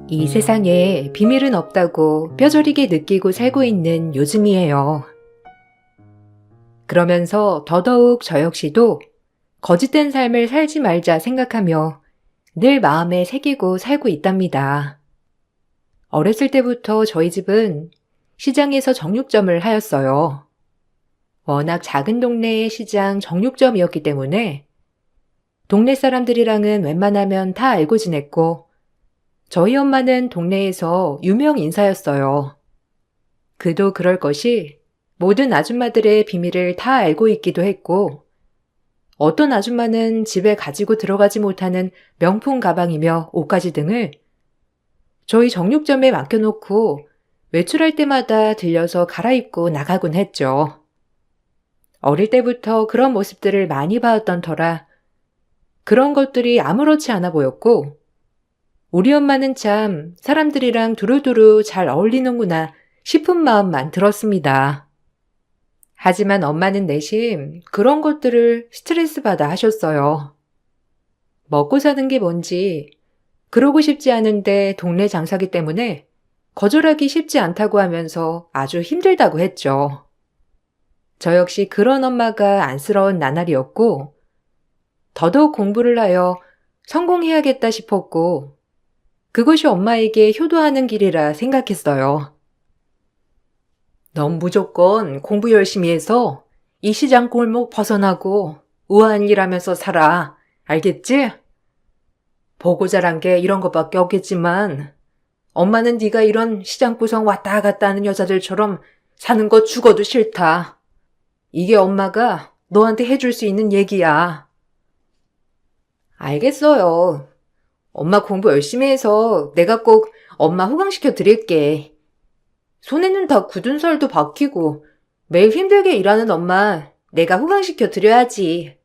이 세상에 비밀은 없다고 뼈저리게 느끼고 살고 있는 요즘이에요. 그러면서 더더욱 저 역시도 거짓된 삶을 살지 말자 생각하며 늘 마음에 새기고 살고 있답니다. 어렸을 때부터 저희 집은 시장에서 정육점을 하였어요. 워낙 작은 동네의 시장 정육점이었기 때문에 동네 사람들이랑은 웬만하면 다 알고 지냈고 저희 엄마는 동네에서 유명 인사였어요. 그도 그럴 것이 모든 아줌마들의 비밀을 다 알고 있기도 했고 어떤 아줌마는 집에 가지고 들어가지 못하는 명품 가방이며 옷가지 등을 저희 정육점에 맡겨놓고 외출할 때마다 들려서 갈아입고 나가곤 했죠. 어릴 때부터 그런 모습들을 많이 봐왔던 터라 그런 것들이 아무렇지 않아 보였고 우리 엄마는 참 사람들이랑 두루두루 잘 어울리는구나 싶은 마음만 들었습니다. 하지만 엄마는 내심 그런 것들을 스트레스 받아 하셨어요. 먹고 사는 게 뭔지 그러고 싶지 않은데 동네 장사기 때문에 거절하기 쉽지 않다고 하면서 아주 힘들다고 했죠. 저 역시 그런 엄마가 안쓰러운 나날이었고 더더욱 공부를 하여 성공해야겠다 싶었고 그것이 엄마에게 효도하는 길이라 생각했어요. 넌 무조건 공부 열심히 해서 이 시장 골목 벗어나고 우아한 일 하면서 살아. 알겠지? 보고 자란 게 이런 것밖에 없겠지만 엄마는 네가 이런 시장 구석 왔다 갔다 하는 여자들처럼 사는 거 죽어도 싫다. 이게 엄마가 너한테 해줄 수 있는 얘기야. 알겠어요. 엄마 공부 열심히 해서 내가 꼭 엄마 호강시켜 드릴게. 손에는 다 굳은 살도 박히고 매일 힘들게 일하는 엄마 내가 호강시켜 드려야지.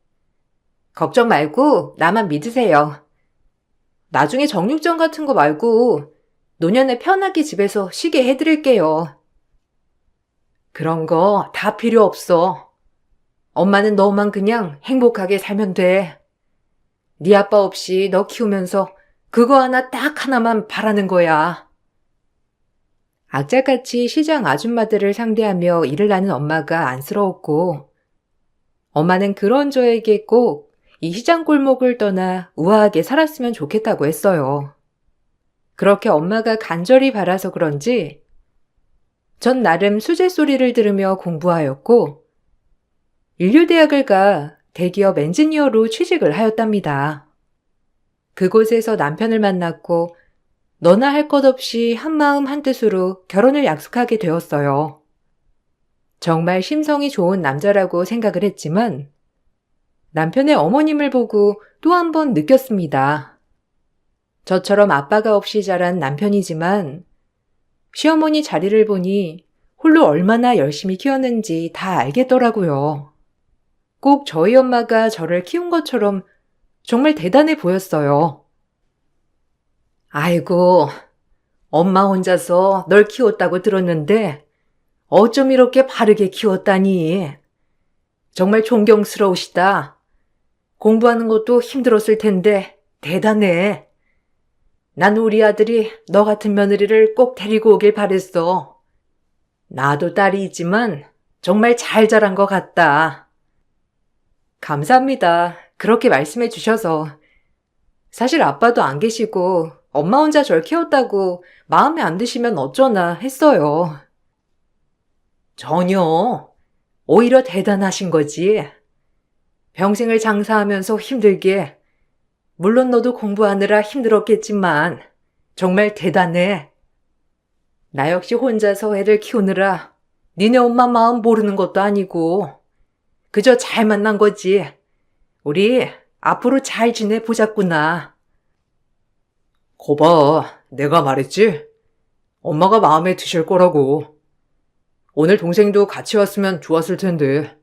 걱정 말고 나만 믿으세요. 나중에 정육점 같은 거 말고 노년에 편하게 집에서 쉬게 해드릴게요. 그런 거 다 필요 없어. 엄마는 너만 그냥 행복하게 살면 돼. 네 아빠 없이 너 키우면서 그거 하나 딱 하나만 바라는 거야. 악착같이 시장 아줌마들을 상대하며 일을 하는 엄마가 안쓰러웠고 엄마는 그런 저에게 꼭 이 시장 골목을 떠나 우아하게 살았으면 좋겠다고 했어요. 그렇게 엄마가 간절히 바라서 그런지 전 나름 수제소리를 들으며 공부하였고 인류대학을 가 대기업 엔지니어로 취직을 하였답니다. 그곳에서 남편을 만났고 너나 할 것 없이 한마음 한뜻으로 결혼을 약속하게 되었어요. 정말 심성이 좋은 남자라고 생각을 했지만 남편의 어머님을 보고 또 한 번 느꼈습니다. 저처럼 아빠가 없이 자란 남편이지만 시어머니 자리를 보니 홀로 얼마나 열심히 키웠는지 다 알겠더라고요. 꼭 저희 엄마가 저를 키운 것처럼 정말 대단해 보였어요. 아이고, 엄마 혼자서 널 키웠다고 들었는데 어쩜 이렇게 바르게 키웠다니. 정말 존경스러우시다. 공부하는 것도 힘들었을 텐데 대단해. 난 우리 아들이 너 같은 며느리를 꼭 데리고 오길 바랬어. 나도 딸이 있지만 정말 잘 자란 것 같다. 감사합니다. 그렇게 말씀해 주셔서. 사실 아빠도 안 계시고 엄마 혼자 절 키웠다고 마음에 안 드시면 어쩌나 했어요. 전혀. 오히려 대단하신 거지. 평생을 장사하면서 힘들게. 물론 너도 공부하느라 힘들었겠지만 정말 대단해. 나 역시 혼자서 애들 키우느라 니네 엄마 마음 모르는 것도 아니고 그저 잘 만난 거지. 우리 앞으로 잘 지내보자꾸나. 거봐, 내가 말했지? 엄마가 마음에 드실 거라고. 오늘 동생도 같이 왔으면 좋았을 텐데.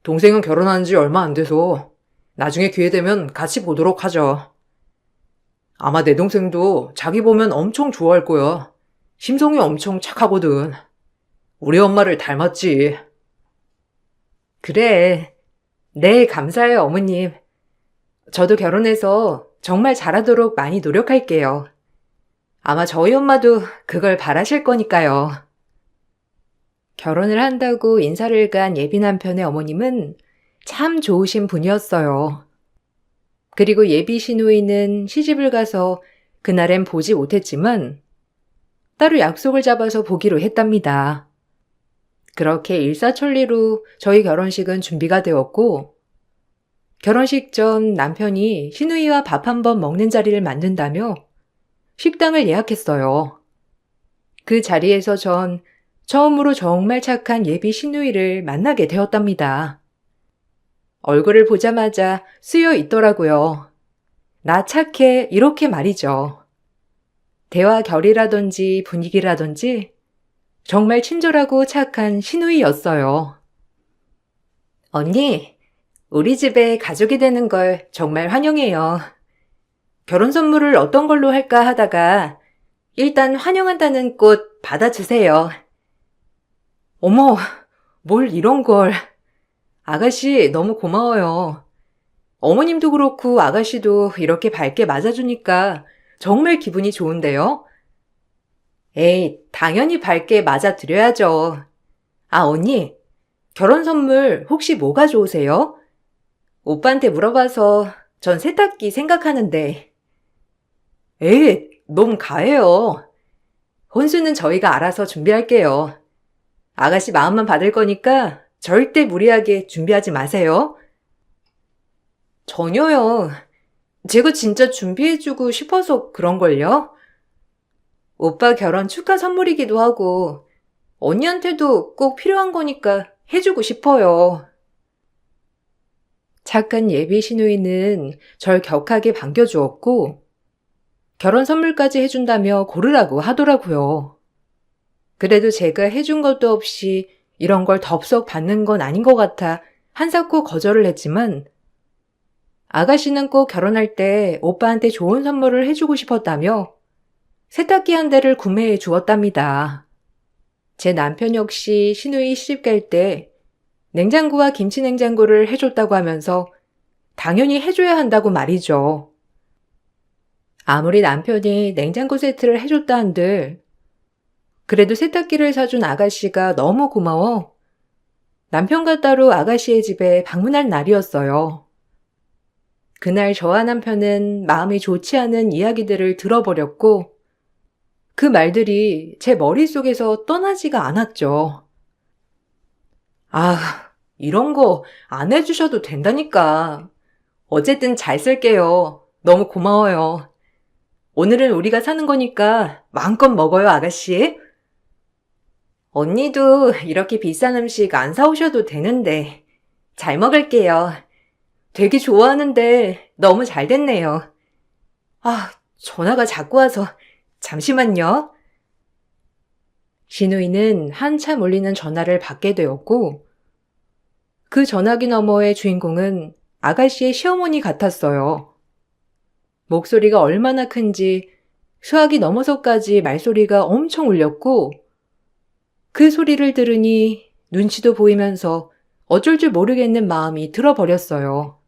동생은 결혼한 지 얼마 안 돼서 나중에 기회 되면 같이 보도록 하자. 아마 내 동생도 자기 보면 엄청 좋아할 거야. 심성이 엄청 착하거든. 우리 엄마를 닮았지. 그래. 네, 감사해요, 어머님. 저도 결혼해서 정말 잘하도록 많이 노력할게요. 아마 저희 엄마도 그걸 바라실 거니까요. 결혼을 한다고 인사를 간 예비 남편의 어머님은 참 좋으신 분이었어요. 그리고 예비 시누이는 시집을 가서 그날엔 보지 못했지만 따로 약속을 잡아서 보기로 했답니다. 그렇게 일사천리로 저희 결혼식은 준비가 되었고, 결혼식 전 남편이 시누이와 밥 한번 먹는 자리를 만든다며 식당을 예약했어요. 그 자리에서 전 처음으로 정말 착한 예비 시누이를 만나게 되었답니다. 얼굴을 보자마자 쓰여 있더라고요. 나 착해, 이렇게 말이죠. 대화 결이라든지 분위기라든지 정말 친절하고 착한 시누이였어요. 언니, 우리 집에 가족이 되는 걸 정말 환영해요. 결혼 선물을 어떤 걸로 할까 하다가 일단 환영한다는 꽃 받아주세요. 어머, 뭘 이런 걸. 아가씨 너무 고마워요. 어머님도 그렇고 아가씨도 이렇게 밝게 맞아주니까 정말 기분이 좋은데요? 에이, 당연히 밝게 맞아드려야죠. 아, 언니, 결혼 선물 혹시 뭐가 좋으세요? 오빠한테 물어봐서 전 세탁기 생각하는데. 에이, 너무 가해요. 혼수는 저희가 알아서 준비할게요. 아가씨 마음만 받을 거니까 절대 무리하게 준비하지 마세요. 전혀요. 제가 진짜 준비해주고 싶어서 그런걸요? 오빠 결혼 축하 선물이기도 하고 언니한테도 꼭 필요한 거니까 해주고 싶어요. 착한 예비 시누이는 절 격하게 반겨주었고 결혼 선물까지 해준다며 고르라고 하더라고요. 그래도 제가 해준 것도 없이 이런 걸 덥석 받는 건 아닌 것 같아 한사코 거절을 했지만 아가씨는 꼭 결혼할 때 오빠한테 좋은 선물을 해주고 싶었다며 세탁기 한 대를 구매해 주었답니다. 제 남편 역시 시누이 시집 갈 때 냉장고와 김치 냉장고를 해줬다고 하면서 당연히 해줘야 한다고 말이죠. 아무리 남편이 냉장고 세트를 해줬다 한들 그래도 세탁기를 사준 아가씨가 너무 고마워 남편과 따로 아가씨의 집에 방문할 날이었어요. 그날 저와 남편은 마음이 좋지 않은 이야기들을 들어버렸고 그 말들이 제 머릿속에서 떠나지가 않았죠. 아, 이런 거 안 해주셔도 된다니까. 어쨌든 잘 쓸게요. 너무 고마워요. 오늘은 우리가 사는 거니까 마음껏 먹어요, 아가씨. 언니도 이렇게 비싼 음식 안 사오셔도 되는데 잘 먹을게요. 되게 좋아하는데 너무 잘 됐네요. 아, 전화가 자꾸 와서 잠시만요. 시누이는 한참 울리는 전화를 받게 되었고 그 전화기 너머의 주인공은 아가씨의 시어머니 같았어요. 목소리가 얼마나 큰지 수화기 넘어서까지 말소리가 엄청 울렸고 그 소리를 들으니 눈치도 보이면서 어쩔 줄 모르겠는 마음이 들어버렸어요.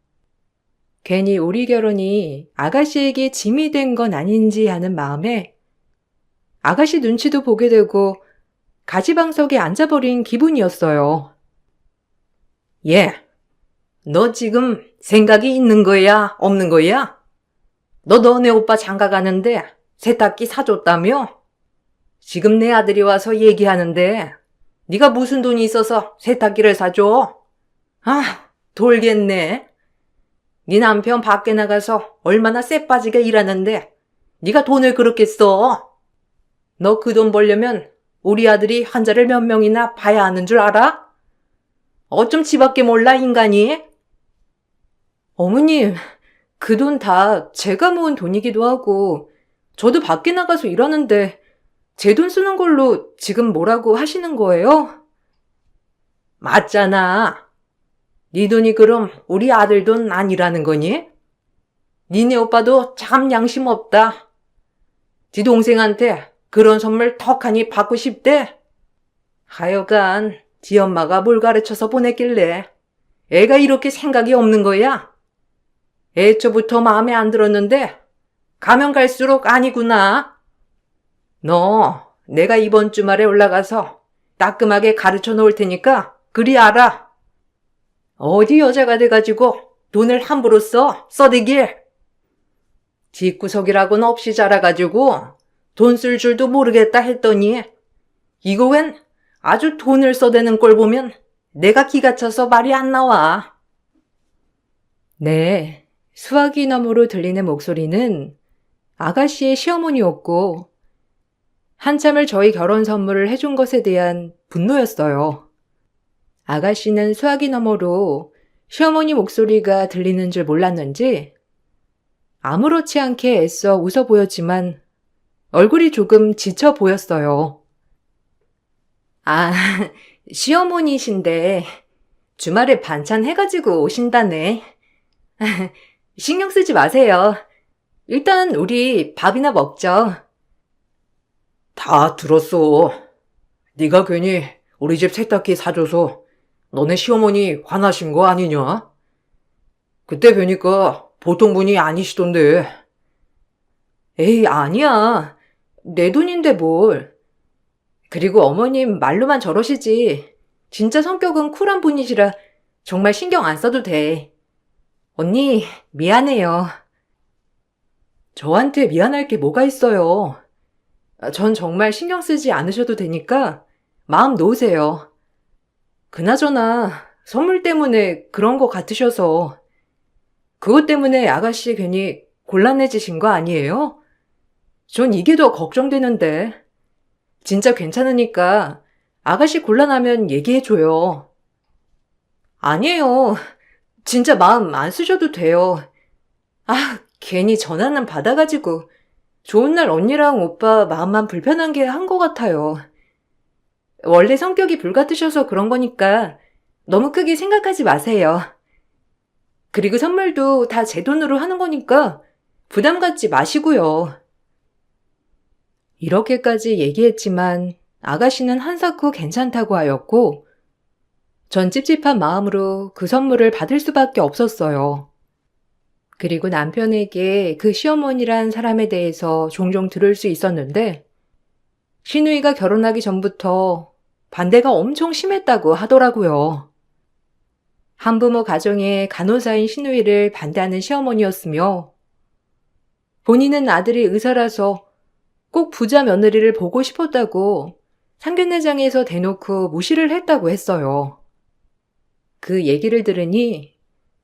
괜히 우리 결혼이 아가씨에게 짐이 된 건 아닌지 하는 마음에 아가씨 눈치도 보게 되고 가지방석에 앉아버린 기분이었어요. 예, 너 지금 생각이 있는 거야, 없는 거야? 너 너네 오빠 장가 가는데 세탁기 사줬다며? 지금 내 아들이 와서 얘기하는데 네가 무슨 돈이 있어서 세탁기를 사줘? 아, 돌겠네. 네 남편 밖에 나가서 얼마나 쎄빠지게 일하는데 네가 돈을 그렇게 써? 너 그 돈 벌려면 우리 아들이 환자를 몇 명이나 봐야 하는 줄 알아? 어쩜 지밖에 몰라, 인간이? 어머님, 그 돈 다 제가 모은 돈이기도 하고 저도 밖에 나가서 일하는데 제 돈 쓰는 걸로 지금 뭐라고 하시는 거예요? 맞잖아. 네 돈이 그럼 우리 아들 돈 아니라는 거니? 니네 오빠도 참 양심 없다. 지 동생한테 그런 선물 턱하니 받고 싶대. 하여간 지 엄마가 뭘 가르쳐서 보냈길래 애가 이렇게 생각이 없는 거야? 애초부터 마음에 안 들었는데 가면 갈수록 아니구나. 너 내가 이번 주말에 올라가서 따끔하게 가르쳐 놓을 테니까 그리 알아. 어디 여자가 돼가지고 돈을 함부로 써대길. 집구석이라고는 없이 자라가지고 돈 쓸 줄도 모르겠다 했더니 이거 웬 아주 돈을 써대는 꼴 보면 내가 기가 차서 말이 안 나와. 네, 수화기 너머로 들리는 목소리는 아가씨의 시어머니였고 한참을 저희 결혼 선물을 해준 것에 대한 분노였어요. 아가씨는 수화기 너머로 시어머니 목소리가 들리는 줄 몰랐는지 아무렇지 않게 애써 웃어 보였지만 얼굴이 조금 지쳐 보였어요. 아, 시어머니신데 주말에 반찬 해가지고 오신다네. 신경 쓰지 마세요. 일단 우리 밥이나 먹죠. 다 들었어. 네가 괜히 우리 집 세탁기 사줘서 너네 시어머니 화나신 거 아니냐? 그때 뵈니까 보통 분이 아니시던데. 에이, 아니야. 내 돈인데 뭘. 그리고 어머님 말로만 저러시지. 진짜 성격은 쿨한 분이시라 정말 신경 안 써도 돼. 언니, 미안해요. 저한테 미안할 게 뭐가 있어요. 전 정말 신경 쓰지 않으셔도 되니까 마음 놓으세요. 그나저나 선물 때문에 그런 거 같으셔서 그것 때문에 아가씨 괜히 곤란해지신 거 아니에요? 전 이게 더 걱정되는데. 진짜 괜찮으니까 아가씨 곤란하면 얘기해줘요. 아니에요. 진짜 마음 안 쓰셔도 돼요. 아, 괜히 전화는 받아가지고 좋은 날 언니랑 오빠 마음만 불편한 게 한 것 같아요. 원래 성격이 불같으셔서 그런 거니까 너무 크게 생각하지 마세요. 그리고 선물도 다 제 돈으로 하는 거니까 부담 갖지 마시고요. 이렇게까지 얘기했지만 아가씨는 한사코 괜찮다고 하였고 전 찝찝한 마음으로 그 선물을 받을 수밖에 없었어요. 그리고 남편에게 그 시어머니란 사람에 대해서 종종 들을 수 있었는데 시누이가 결혼하기 전부터 반대가 엄청 심했다고 하더라고요. 한부모 가정의 간호사인 시누이를 반대하는 시어머니였으며 본인은 아들이 의사라서 꼭 부자 며느리를 보고 싶었다고 상견례장에서 대놓고 무시를 했다고 했어요. 그 얘기를 들으니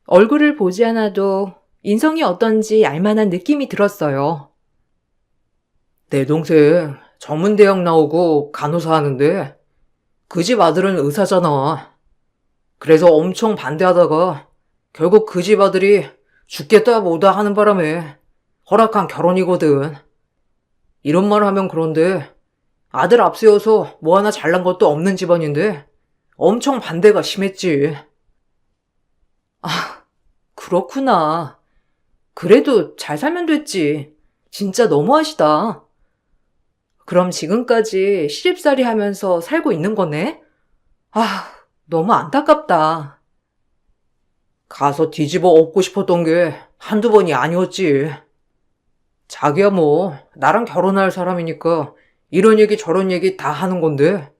얼굴을 보지 않아도 인성이 어떤지 알만한 느낌이 들었어요. 내 동생 전문대학 나오고 간호사 하는데 그 집 아들은 의사잖아. 그래서 엄청 반대하다가 결국 그 집 아들이 죽겠다 뭐다 하는 바람에 허락한 결혼이거든. 이런 말 하면 그런데 아들 앞세워서 뭐 하나 잘난 것도 없는 집안인데 엄청 반대가 심했지. 아, 그렇구나. 그래도 잘 살면 됐지. 진짜 너무하시다. 그럼 지금까지 시집살이 하면서 살고 있는 거네? 아, 너무 안타깝다. 가서 뒤집어 엎고 싶었던 게 한두 번이 아니었지. 자기야 뭐 나랑 결혼할 사람이니까 이런 얘기 저런 얘기 다 하는 건데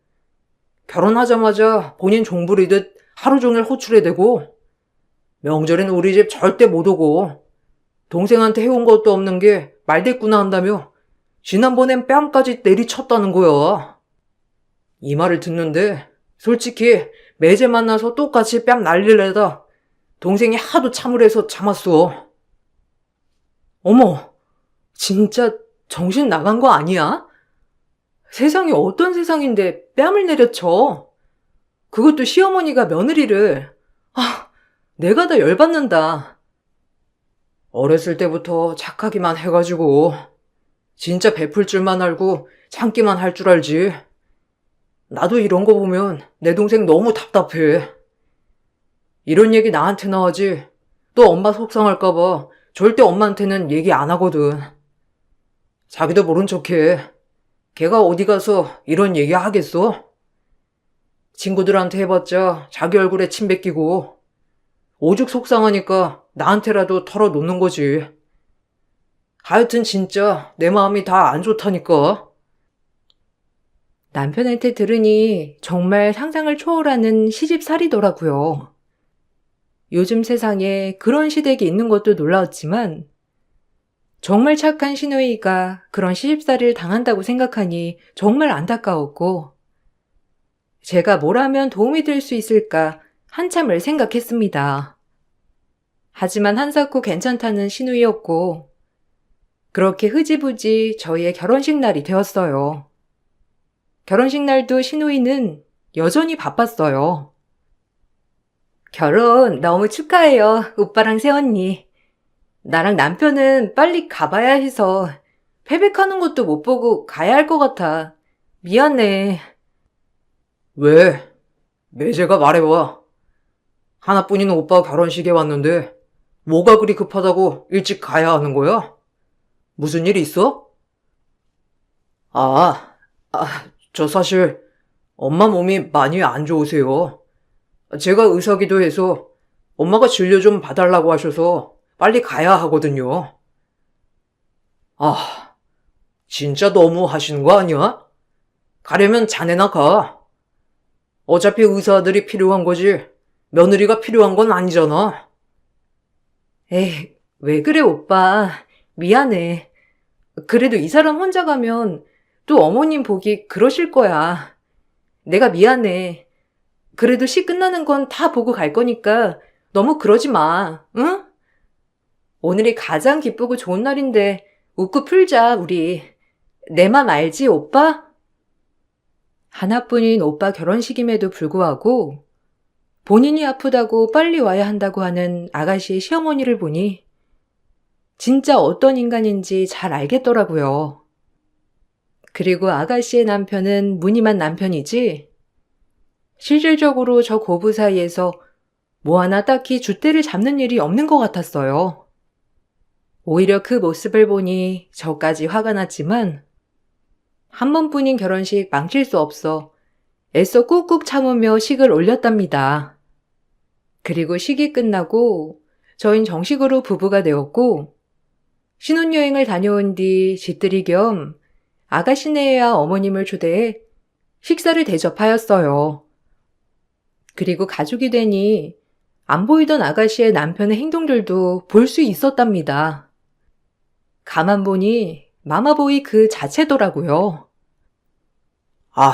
결혼하자마자 본인 종부리듯 하루 종일 호출해 대고 명절엔 우리 집 절대 못 오고 동생한테 해온 것도 없는 게 말대꾸나 한다며 지난번엔 뺨까지 내리쳤다는 거야. 이 말을 듣는데 솔직히 매제 만나서 똑같이 뺨 날릴래다 동생이 하도 참으래서 참았어. 어머, 진짜 정신 나간 거 아니야? 세상이 어떤 세상인데 뺨을 내려쳐. 그것도 시어머니가 며느리를. 아, 내가 다 열받는다. 어렸을 때부터 착하기만 해가지고 진짜 베풀 줄만 알고 참기만 할 줄 알지. 나도 이런 거 보면 내 동생 너무 답답해. 이런 얘기 나한테나 하지 또 엄마 속상할까 봐 절대 엄마한테는 얘기 안 하거든. 자기도 모른 척해. 걔가 어디 가서 이런 얘기 하겠어? 친구들한테 해봤자 자기 얼굴에 침 뱉기고 오죽 속상하니까 나한테라도 털어놓는 거지. 하여튼 진짜 내 마음이 다 안 좋다니까. 남편한테 들으니 정말 상상을 초월하는 시집살이더라고요. 요즘 세상에 그런 시댁이 있는 것도 놀라웠지만 정말 착한 시누이가 그런 시집살이를 당한다고 생각하니 정말 안타까웠고 제가 뭘 하면 도움이 될 수 있을까 한참을 생각했습니다. 하지만 한사코 괜찮다는 시누이였고 그렇게 흐지부지 저희의 결혼식 날이 되었어요. 결혼식 날도 시누이는 여전히 바빴어요. 결혼 너무 축하해요, 오빠랑 새언니. 나랑 남편은 빨리 가봐야 해서 패백하는 것도 못 보고 가야 할 것 같아. 미안해. 왜? 매제가 말해봐. 하나뿐인 오빠 결혼식에 왔는데 뭐가 그리 급하다고 일찍 가야 하는 거야? 무슨 일 있어? 아, 저 사실 엄마 몸이 많이 안 좋으세요. 제가 의사기도 해서 엄마가 진료 좀 봐달라고 하셔서 빨리 가야 하거든요. 아, 진짜 너무 하시는 거 아니야? 가려면 자네나 가. 어차피 의사들이 필요한 거지 며느리가 필요한 건 아니잖아. 에이, 왜 그래, 오빠. 미안해. 그래도 이 사람 혼자 가면 또 어머님 보기 그러실 거야. 내가 미안해. 그래도 시 끝나는 건 다 보고 갈 거니까 너무 그러지 마, 응? 오늘이 가장 기쁘고 좋은 날인데 웃고 풀자, 우리. 내 맘 알지, 오빠? 하나뿐인 오빠 결혼식임에도 불구하고 본인이 아프다고 빨리 와야 한다고 하는 아가씨의 시어머니를 보니 진짜 어떤 인간인지 잘 알겠더라고요. 그리고 아가씨의 남편은 무늬만 남편이지 실질적으로 저 고부 사이에서 뭐 하나 딱히 줏대를 잡는 일이 없는 것 같았어요. 오히려 그 모습을 보니 저까지 화가 났지만 한 번뿐인 결혼식 망칠 수 없어 애써 꾹꾹 참으며 식을 올렸답니다. 그리고 식이 끝나고 저흰 정식으로 부부가 되었고 신혼여행을 다녀온 뒤 집들이 겸 아가씨네와 어머님을 초대해 식사를 대접하였어요. 그리고 가족이 되니 안 보이던 아가씨의 남편의 행동들도 볼 수 있었답니다. 가만 보니 마마보이 그 자체더라고요. 아,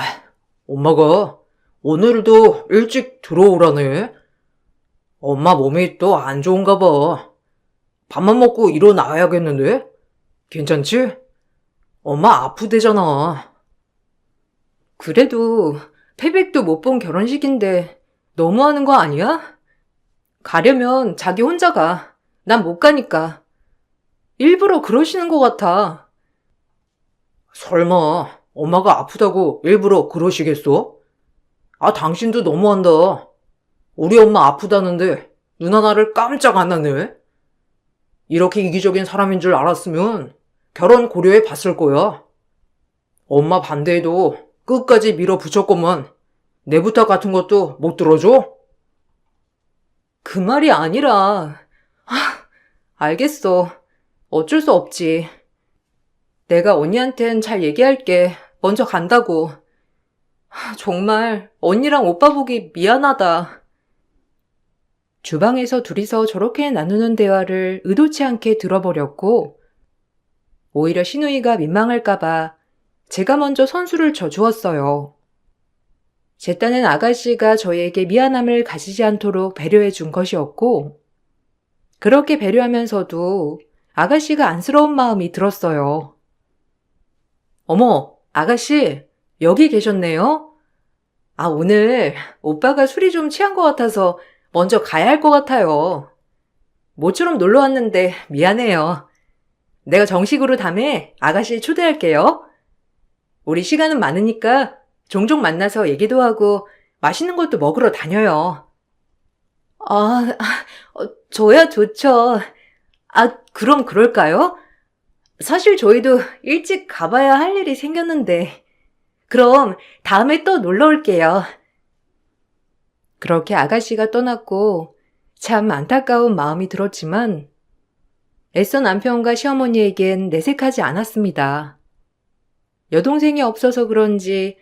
엄마가 오늘도 일찍 들어오라네. 엄마 몸이 또 안 좋은가 봐. 밥만 먹고 일어나야겠는데? 괜찮지? 엄마 아프대잖아. 그래도 패백도 못 본 결혼식인데 너무하는 거 아니야? 가려면 자기 혼자 가. 난 못 가니까. 일부러 그러시는 것 같아. 설마 엄마가 아프다고 일부러 그러시겠어? 아, 당신도 너무한다. 우리 엄마 아프다는데 눈 하나를 깜짝 안 하네. 이렇게 이기적인 사람인 줄 알았으면 결혼 고려해 봤을 거야. 엄마 반대해도 끝까지 밀어붙였건만 내 부탁 같은 것도 못 들어줘? 그 말이 아니라. 알겠어. 어쩔 수 없지. 내가 언니한텐 잘 얘기할게. 먼저 간다고. 정말 언니랑 오빠 보기 미안하다. 주방에서 둘이서 저렇게 나누는 대화를 의도치 않게 들어버렸고 오히려 시누이가 민망할까봐 제가 먼저 선수를 져주었어요. 제 딴엔 아가씨가 저에게 미안함을 가지지 않도록 배려해 준 것이었고 그렇게 배려하면서도 아가씨가 안쓰러운 마음이 들었어요. 어머, 아가씨, 여기 계셨네요? 아, 오늘 오빠가 술이 좀 취한 것 같아서 먼저 가야 할 것 같아요. 모처럼 놀러 왔는데 미안해요. 내가 정식으로 다음에 아가씨 초대할게요. 우리 시간은 많으니까 종종 만나서 얘기도 하고 맛있는 것도 먹으러 다녀요. 저야 좋죠. 그럼 그럴까요? 사실 저희도 일찍 가봐야 할 일이 생겼는데. 그럼 다음에 또 놀러 올게요. 그렇게 아가씨가 떠났고 참 안타까운 마음이 들었지만 애써 남편과 시어머니에겐 내색하지 않았습니다. 여동생이 없어서 그런지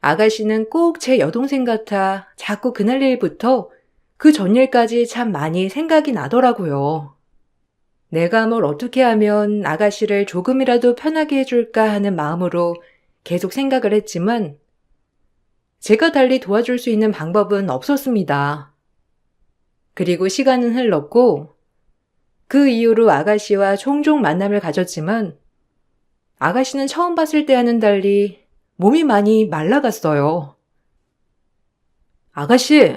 아가씨는 꼭 제 여동생 같아 자꾸 그날 일부터 그 전일까지 참 많이 생각이 나더라고요. 내가 뭘 어떻게 하면 아가씨를 조금이라도 편하게 해줄까 하는 마음으로 계속 생각을 했지만 제가 달리 도와줄 수 있는 방법은 없었습니다. 그리고 시간은 흘렀고 그 이후로 아가씨와 종종 만남을 가졌지만 아가씨는 처음 봤을 때와는 달리 몸이 많이 말라갔어요. 아가씨,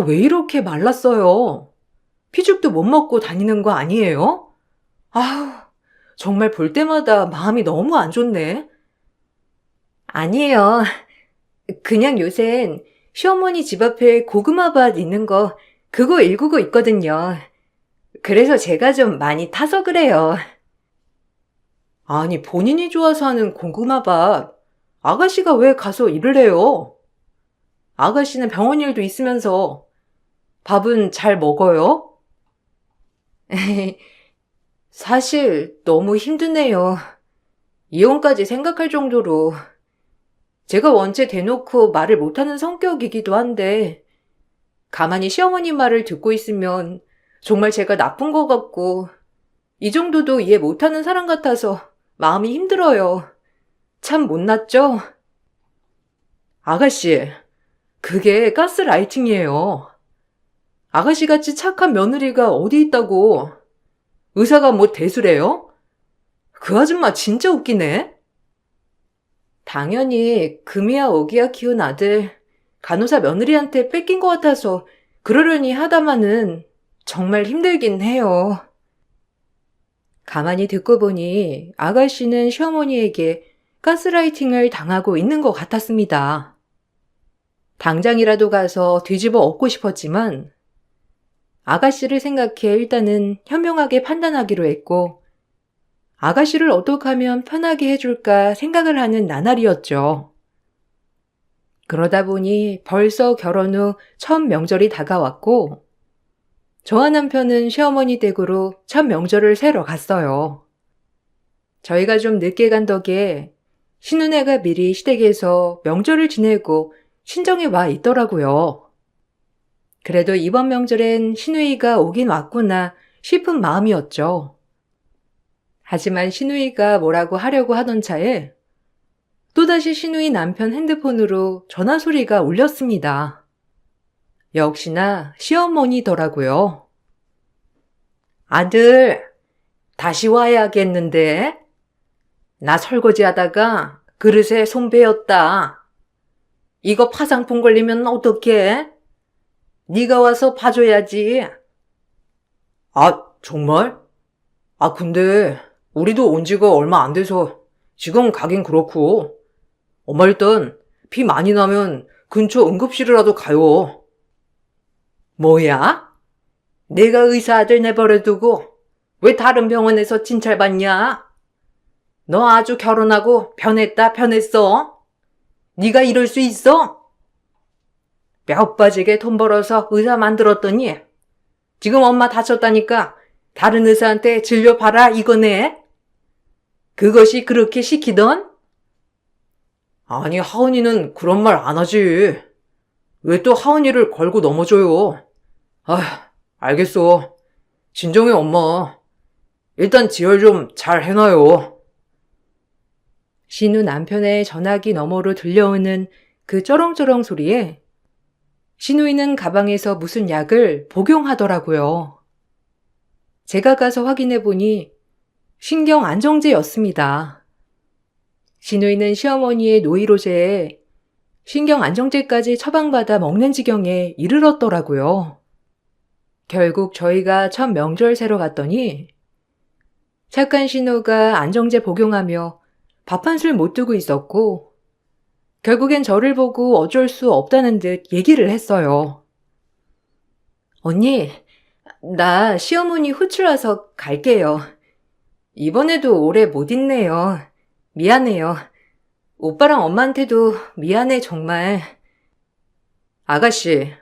왜 이렇게 말랐어요? 피죽도 못 먹고 다니는 거 아니에요? 아우, 정말 볼 때마다 마음이 너무 안 좋네. 아니에요. 그냥 요샌 시어머니 집 앞에 고구마밭 있는 거 그거 일구고 있거든요. 그래서 제가 좀 많이 타서 그래요. 아니, 본인이 좋아서 하는 고구마밭 아가씨가 왜 가서 일을 해요? 아가씨는 병원 일도 있으면서 밥은 잘 먹어요? 사실 너무 힘드네요. 이혼까지 생각할 정도로. 제가 원체 대놓고 말을 못하는 성격이기도 한데 가만히 시어머니 말을 듣고 있으면 정말 제가 나쁜 것 같고 이 정도도 이해 못하는 사람 같아서 마음이 힘들어요. 참 못났죠? 아가씨, 그게 가스라이팅이에요. 아가씨같이 착한 며느리가 어디 있다고. 의사가 뭐 대수래요? 그 아줌마 진짜 웃기네. 당연히 금이야 오기야 키운 아들 간호사 며느리한테 뺏긴 것 같아서 그러려니 하다마는 정말 힘들긴 해요. 가만히 듣고 보니 아가씨는 시어머니에게 가스라이팅을 당하고 있는 것 같았습니다. 당장이라도 가서 뒤집어 엎고 싶었지만 아가씨를 생각해 일단은 현명하게 판단하기로 했고 아가씨를 어떻게 하면 편하게 해줄까 생각을 하는 나날이었죠. 그러다 보니 벌써 결혼 후 첫 명절이 다가왔고 저와 남편은 시어머니 댁으로 첫 명절을 새러 갔어요. 저희가 좀 늦게 간 덕에 신혼애가 미리 시댁에서 명절을 지내고 친정에 와 있더라고요. 그래도 이번 명절엔 시누이가 오긴 왔구나 싶은 마음이었죠. 하지만 시누이가 뭐라고 하려고 하던 차에 또다시 시누이 남편 핸드폰으로 전화 소리가 울렸습니다. 역시나 시어머니더라고요. 아들, 다시 와야겠는데? 나 설거지하다가 그릇에 손 베었다. 이거 파상풍 걸리면 어떡해? 네가 와서 봐줘야지. 정말? 근데 우리도 온 지가 얼마 안 돼서 지금 가긴 그렇고. 엄마 일단 피 많이 나면 근처 응급실이라도 가요. 뭐야? 내가 의사 아들 내버려두고 왜 다른 병원에서 진찰받냐? 너 아주 결혼하고 변했어? 네가 이럴 수 있어? 뼈 빠지게 돈 벌어서 의사 만들었더니 지금 엄마 다쳤다니까 다른 의사한테 진료봐라 이거네? 그것이 그렇게 시키던? 아니, 하은이는 그런 말 안 하지. 왜 또 하은이를 걸고 넘어져요? 알겠어. 진정해, 엄마. 일단 지혈 좀 잘 해놔요. 신우 남편의 전화기 너머로 들려오는 그 쩌렁쩌렁 소리에 신우이는 가방에서 무슨 약을 복용하더라고요. 제가 가서 확인해 보니 신경 안정제였습니다. 신우이는 시어머니의 노이로제에 신경 안정제까지 처방받아 먹는 지경에 이르렀더라고요. 결국 저희가 첫 명절 새러 갔더니 착한 신우가 안정제 복용하며 밥 한 술 못 두고 있었고 결국엔 저를 보고 어쩔 수 없다는 듯 얘기를 했어요. 언니, 나 시어머니 호출와서 갈게요. 이번에도 오래 못 있네요. 미안해요. 오빠랑 엄마한테도 미안해 정말. 아가씨,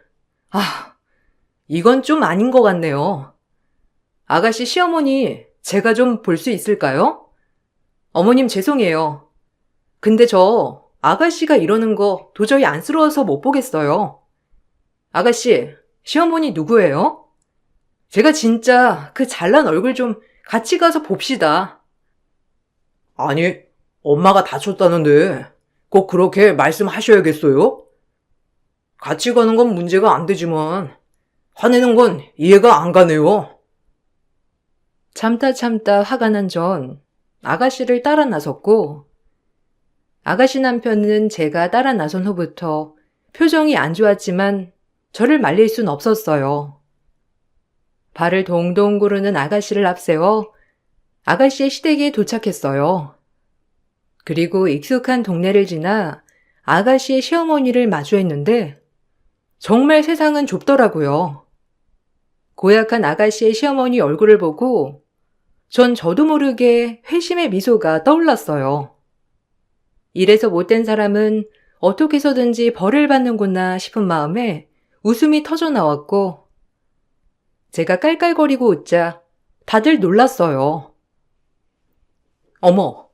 이건 좀 아닌 것 같네요. 아가씨 시어머니 제가 좀 볼 수 있을까요? 어머님 죄송해요. 근데 저 아가씨가 이러는 거 도저히 안쓰러워서 못 보겠어요. 아가씨, 시어머니 누구예요? 제가 진짜 그 잘난 얼굴 좀 같이 가서 봅시다. 아니, 엄마가 다쳤다는데 꼭 그렇게 말씀하셔야겠어요? 같이 가는 건 문제가 안 되지만 화내는 건 이해가 안 가네요. 참다 화가 난 전 아가씨를 따라 나섰고, 아가씨 남편은 제가 따라 나선 후부터 표정이 안 좋았지만 저를 말릴 순 없었어요. 발을 동동 구르는 아가씨를 앞세워 아가씨의 시댁에 도착했어요. 그리고 익숙한 동네를 지나 아가씨의 시어머니를 마주했는데 정말 세상은 좁더라고요. 고약한 아가씨의 시어머니 얼굴을 보고 전 저도 모르게 회심의 미소가 떠올랐어요. 이래서 못된 사람은 어떻게 해서든지 벌을 받는구나 싶은 마음에 웃음이 터져 나왔고, 제가 깔깔거리고 웃자 다들 놀랐어요. 어머,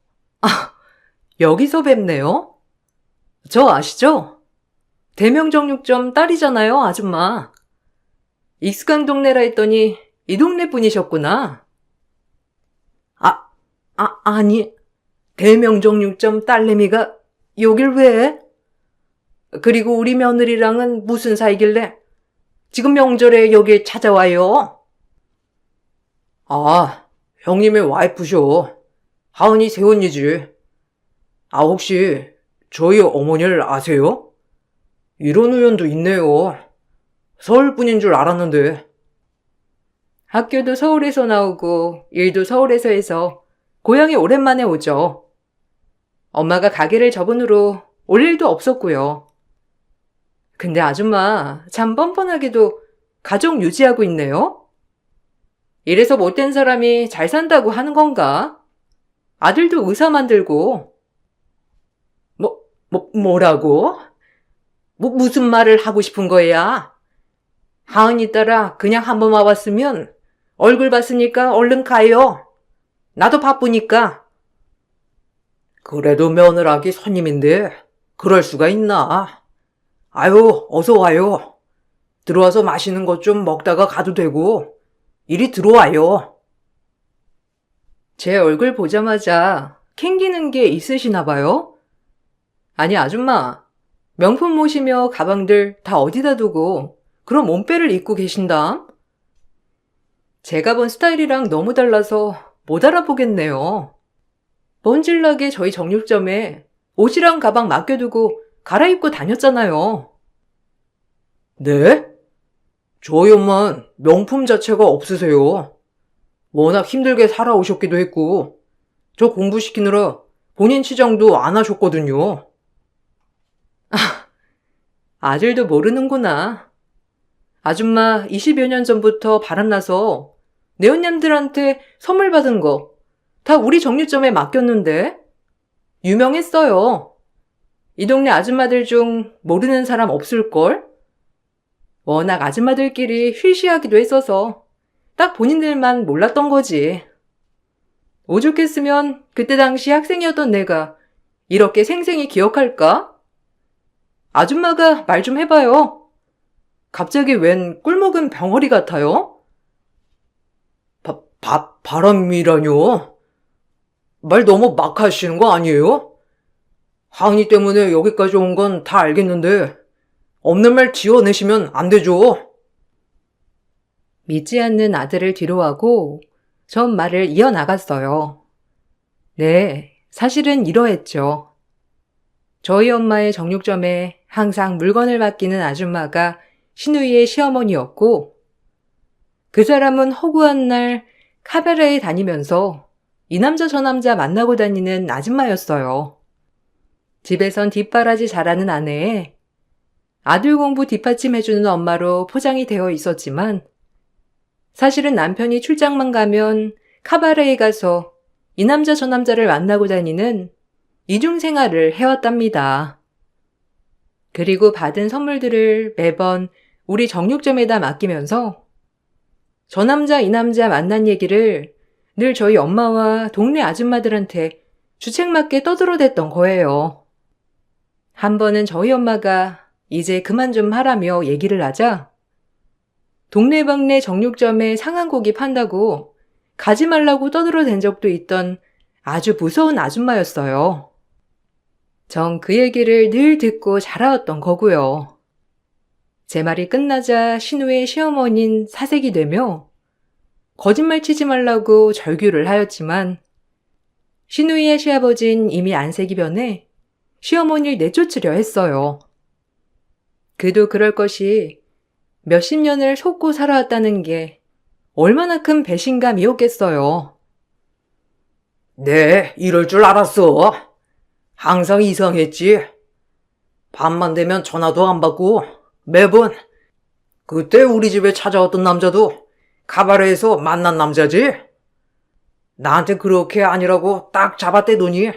여기서 뵙네요? 저 아시죠? 대명정육점 딸이잖아요, 아줌마. 익숙한 동네라 했더니 이 동네 분이셨구나. 아니, 대명정육점 딸내미가 여길 왜? 그리고 우리 며느리랑은 무슨 사이길래 지금 명절에 여길 찾아와요? 아, 형님의 와이프셔. 하은이 새언니지. 혹시 저희 어머니를 아세요? 이런 우연도 있네요. 서울 분인 줄 알았는데. 학교도 서울에서 나오고 일도 서울에서 해서 고향에 오랜만에 오죠. 엄마가 가게를 접은 후로 올 일도 없었고요. 근데 아줌마 참 뻔뻔하게도 가족 유지하고 있네요. 이래서 못된 사람이 잘 산다고 하는 건가? 아들도 의사 만들고. 뭐라고? 무슨 말을 하고 싶은 거야? 하은이 따라 그냥 한번 와봤으면 얼굴 봤으니까 얼른 가요. 나도 바쁘니까. 그래도 며느라기 손님인데 그럴 수가 있나? 아유, 어서 와요. 들어와서 맛있는 것 좀 먹다가 가도 되고. 이리 들어와요. 제 얼굴 보자마자 캥기는 게 있으시나 봐요? 아니, 아줌마, 명품 모시며 가방들 다 어디다 두고 그런 몸빼를 입고 계신담? 제가 본 스타일이랑 너무 달라서 못 알아보겠네요. 뻔질나게 저희 정육점에 옷이랑 가방 맡겨두고 갈아입고 다녔잖아요. 네? 저희 엄마는 명품 자체가 없으세요. 워낙 힘들게 살아오셨기도 했고, 저 공부시키느라 본인 치장도 안 하셨거든요. 아들도 모르는구나. 아줌마 20여 년 전부터 바람나서 내언님들한테 선물 받은 거 다 우리 정육점에 맡겼는데 유명했어요. 이 동네 아줌마들 중 모르는 사람 없을걸? 워낙 아줌마들끼리 휘시하기도 했어서 딱 본인들만 몰랐던 거지. 오죽했으면 그때 당시 학생이었던 내가 이렇게 생생히 기억할까? 아줌마가 말 좀 해봐요. 갑자기 웬 꿀먹은 병아리 같아요? 바람이라뇨? 말 너무 막 하시는 거 아니에요? 하은이 때문에 여기까지 온 건 다 알겠는데 없는 말 지어내시면 안 되죠. 믿지 않는 아들을 뒤로하고 전 말을 이어나갔어요. 네, 사실은 이러했죠. 저희 엄마의 정육점에 항상 물건을 맡기는 아줌마가 신우이의 시어머니였고, 그 사람은 허구한 날 카바레에 다니면서 이 남자 저 남자 만나고 다니는 아줌마였어요. 집에선 뒷바라지 잘하는 아내에 아들 공부 뒷받침해주는 엄마로 포장이 되어 있었지만, 사실은 남편이 출장만 가면 카바레에 가서 이 남자 저 남자를 만나고 다니는 이중생활을 해왔답니다. 그리고 받은 선물들을 매번 우리 정육점에다 맡기면서 저 남자 이 남자 만난 얘기를 늘 저희 엄마와 동네 아줌마들한테 주책맞게 떠들어댔던 거예요. 한 번은 저희 엄마가 이제 그만 좀 하라며 얘기를 하자 동네방네 정육점에 상한고기 판다고 가지 말라고 떠들어댄 적도 있던 아주 무서운 아줌마였어요. 전 그 얘기를 늘 듣고 자라왔던 거고요. 제 말이 끝나자 신우의 시어머니는 사색이 되며 거짓말 치지 말라고 절규를 하였지만 신우이의 시아버진 이미 안색이 변해 시어머니를 내쫓으려 했어요. 그도 그럴 것이 몇십 년을 속고 살아왔다는 게 얼마나 큰 배신감이었겠어요. 네, 이럴 줄 알았어. 항상 이상했지. 밤만 되면 전화도 안 받고 매번 그때 우리 집에 찾아왔던 남자도 카바레에서 만난 남자지. 나한테 그렇게 아니라고 딱 잡아떼더니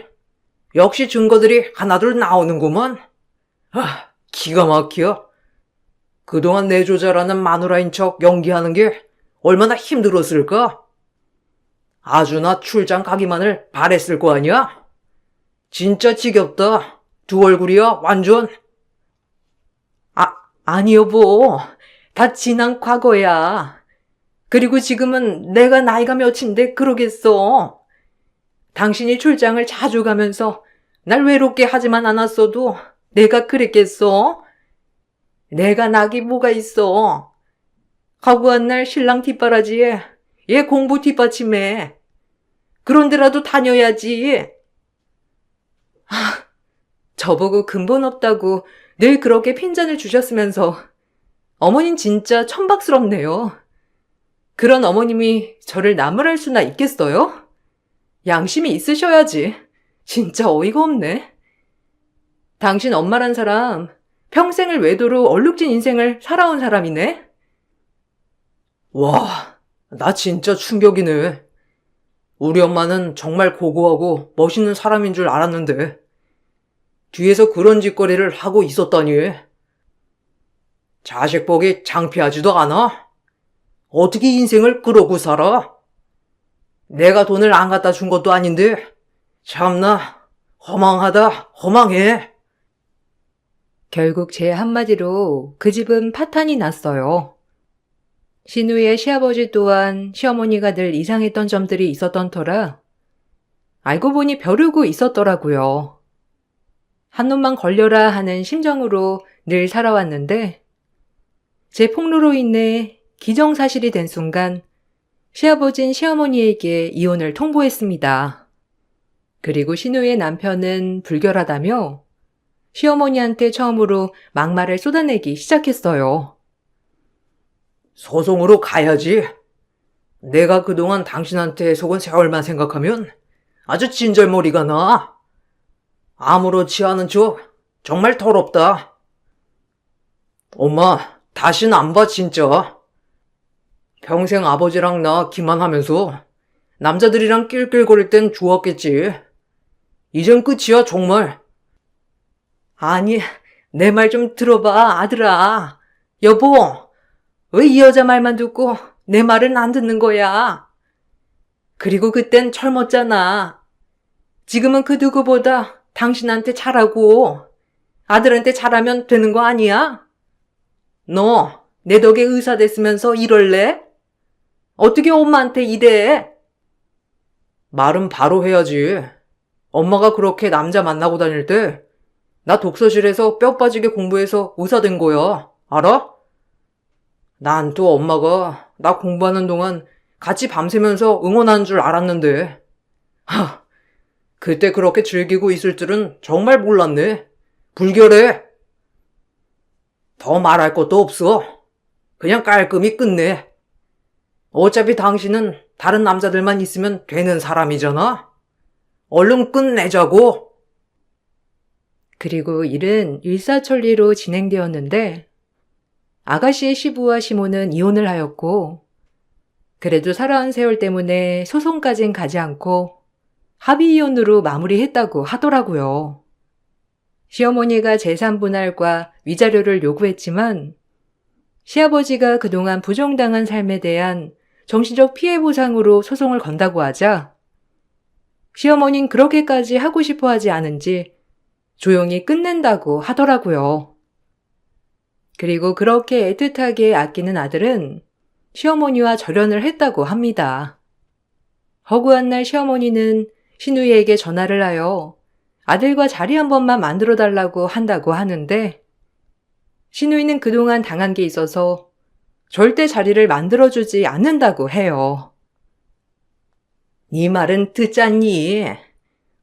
역시 증거들이 하나둘 나오는구먼. 기가 막혀. 그동안 내조자라는 마누라인 척 연기하는 게 얼마나 힘들었을까? 아주 나 출장 가기만을 바랬을 거 아니야? 진짜 지겹다. 두 얼굴이야, 완전. 아니 여보, 다 지난 과거야. 그리고 지금은 내가 나이가 몇인데 그러겠어. 당신이 출장을 자주 가면서 날 외롭게 하지만 않았어도 내가 그랬겠어? 내가 낙이 뭐가 있어. 가고 간 날 신랑 뒷바라지에 얘 공부 뒷받침해. 그런 데라도 다녀야지. 저보고 근본 없다고 늘 그렇게 핀잔을 주셨으면서 어머닌 진짜 천박스럽네요. 그런 어머님이 저를 나무랄 수나 있겠어요? 양심이 있으셔야지. 진짜 어이가 없네. 당신 엄마란 사람 평생을 외도로 얼룩진 인생을 살아온 사람이네. 와, 나 진짜 충격이네. 우리 엄마는 정말 고고하고 멋있는 사람인 줄 알았는데 뒤에서 그런 짓거리를 하고 있었다니. 자식 복이 창피하지도 않아? 어떻게 인생을 그러고 살아? 내가 돈을 안 갖다 준 것도 아닌데 참나 허망하다, 허망해. 결국 제 한마디로 그 집은 파탄이 났어요. 신우의 시아버지 또한 시어머니가 늘 이상했던 점들이 있었던 터라 알고 보니 벼르고 있었더라고요. 한 놈만 걸려라 하는 심정으로 늘 살아왔는데 제 폭로로 인해 기정사실이 된 순간 시아버진 시어머니에게 이혼을 통보했습니다. 그리고 신우의 남편은 불결하다며 시어머니한테 처음으로 막말을 쏟아내기 시작했어요. 소송으로 가야지. 내가 그동안 당신한테 속은 세월만 생각하면 아주 진절머리가 나. 아무렇지 않은 척 정말 더럽다. 엄마, 다신 안 봐, 진짜. 평생 아버지랑 나 기만하면서 남자들이랑 낄낄거릴 땐 좋았겠지. 이젠 끝이야, 정말. 아니, 내 말 좀 들어봐, 아들아. 여보, 왜 이 여자 말만 듣고 내 말은 안 듣는 거야? 그리고 그땐 젊었잖아. 지금은 그 누구보다 당신한테 잘하고 아들한테 잘하면 되는 거 아니야? 너 내 덕에 의사 됐으면서 이럴래? 어떻게 엄마한테 이래? 말은 바로 해야지. 엄마가 그렇게 남자 만나고 다닐 때 나 독서실에서 뼈 빠지게 공부해서 의사 된 거야. 알아? 난 또 엄마가 나 공부하는 동안 같이 밤새면서 응원하는 줄 알았는데. 그때 그렇게 즐기고 있을 줄은 정말 몰랐네. 불결해. 더 말할 것도 없어. 그냥 깔끔히 끝내. 어차피 당신은 다른 남자들만 있으면 되는 사람이잖아. 얼른 끝내자고. 그리고 일은 일사천리로 진행되었는데 아가씨의 시부와 시모는 이혼을 하였고 그래도 살아온 세월 때문에 소송까진 가지 않고 합의이혼으로 마무리했다고 하더라고요. 시어머니가 재산 분할과 위자료를 요구했지만 시아버지가 그동안 부정당한 삶에 대한 정신적 피해 보상으로 소송을 건다고 하자 시어머니는 그렇게까지 하고 싶어 하지 않은지 조용히 끝낸다고 하더라고요. 그리고 그렇게 애틋하게 아끼는 아들은 시어머니와 절연을 했다고 합니다. 허구한 날 시어머니는 신우이에게 전화를 하여 아들과 자리 한 번만 만들어 달라고 한다고 하는데 신우이는 그동안 당한 게 있어서 절대 자리를 만들어주지 않는다고 해요. 네 말은 듣잖니?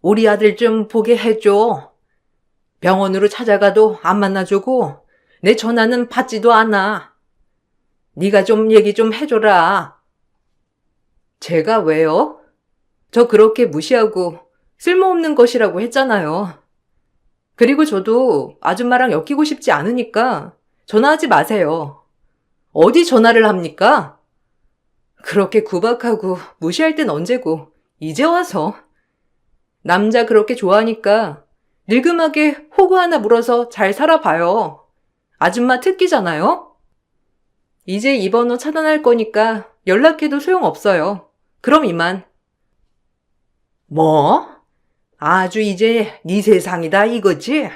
우리 아들 좀 보게 해줘. 병원으로 찾아가도 안 만나주고 내 전화는 받지도 않아. 네가 좀 얘기 좀 해줘라. 제가 왜요? 저 그렇게 무시하고 쓸모없는 것이라고 했잖아요. 그리고 저도 아줌마랑 엮이고 싶지 않으니까 전화하지 마세요. 어디 전화를 합니까? 그렇게 구박하고 무시할 땐 언제고 이제 와서. 남자 그렇게 좋아하니까 늙음하게 호구 하나 물어서 잘 살아봐요. 아줌마 특기잖아요? 이제 이 번호 차단할 거니까 연락해도 소용없어요. 그럼 이만. 뭐? 아주 이제 네 세상이다 이거지?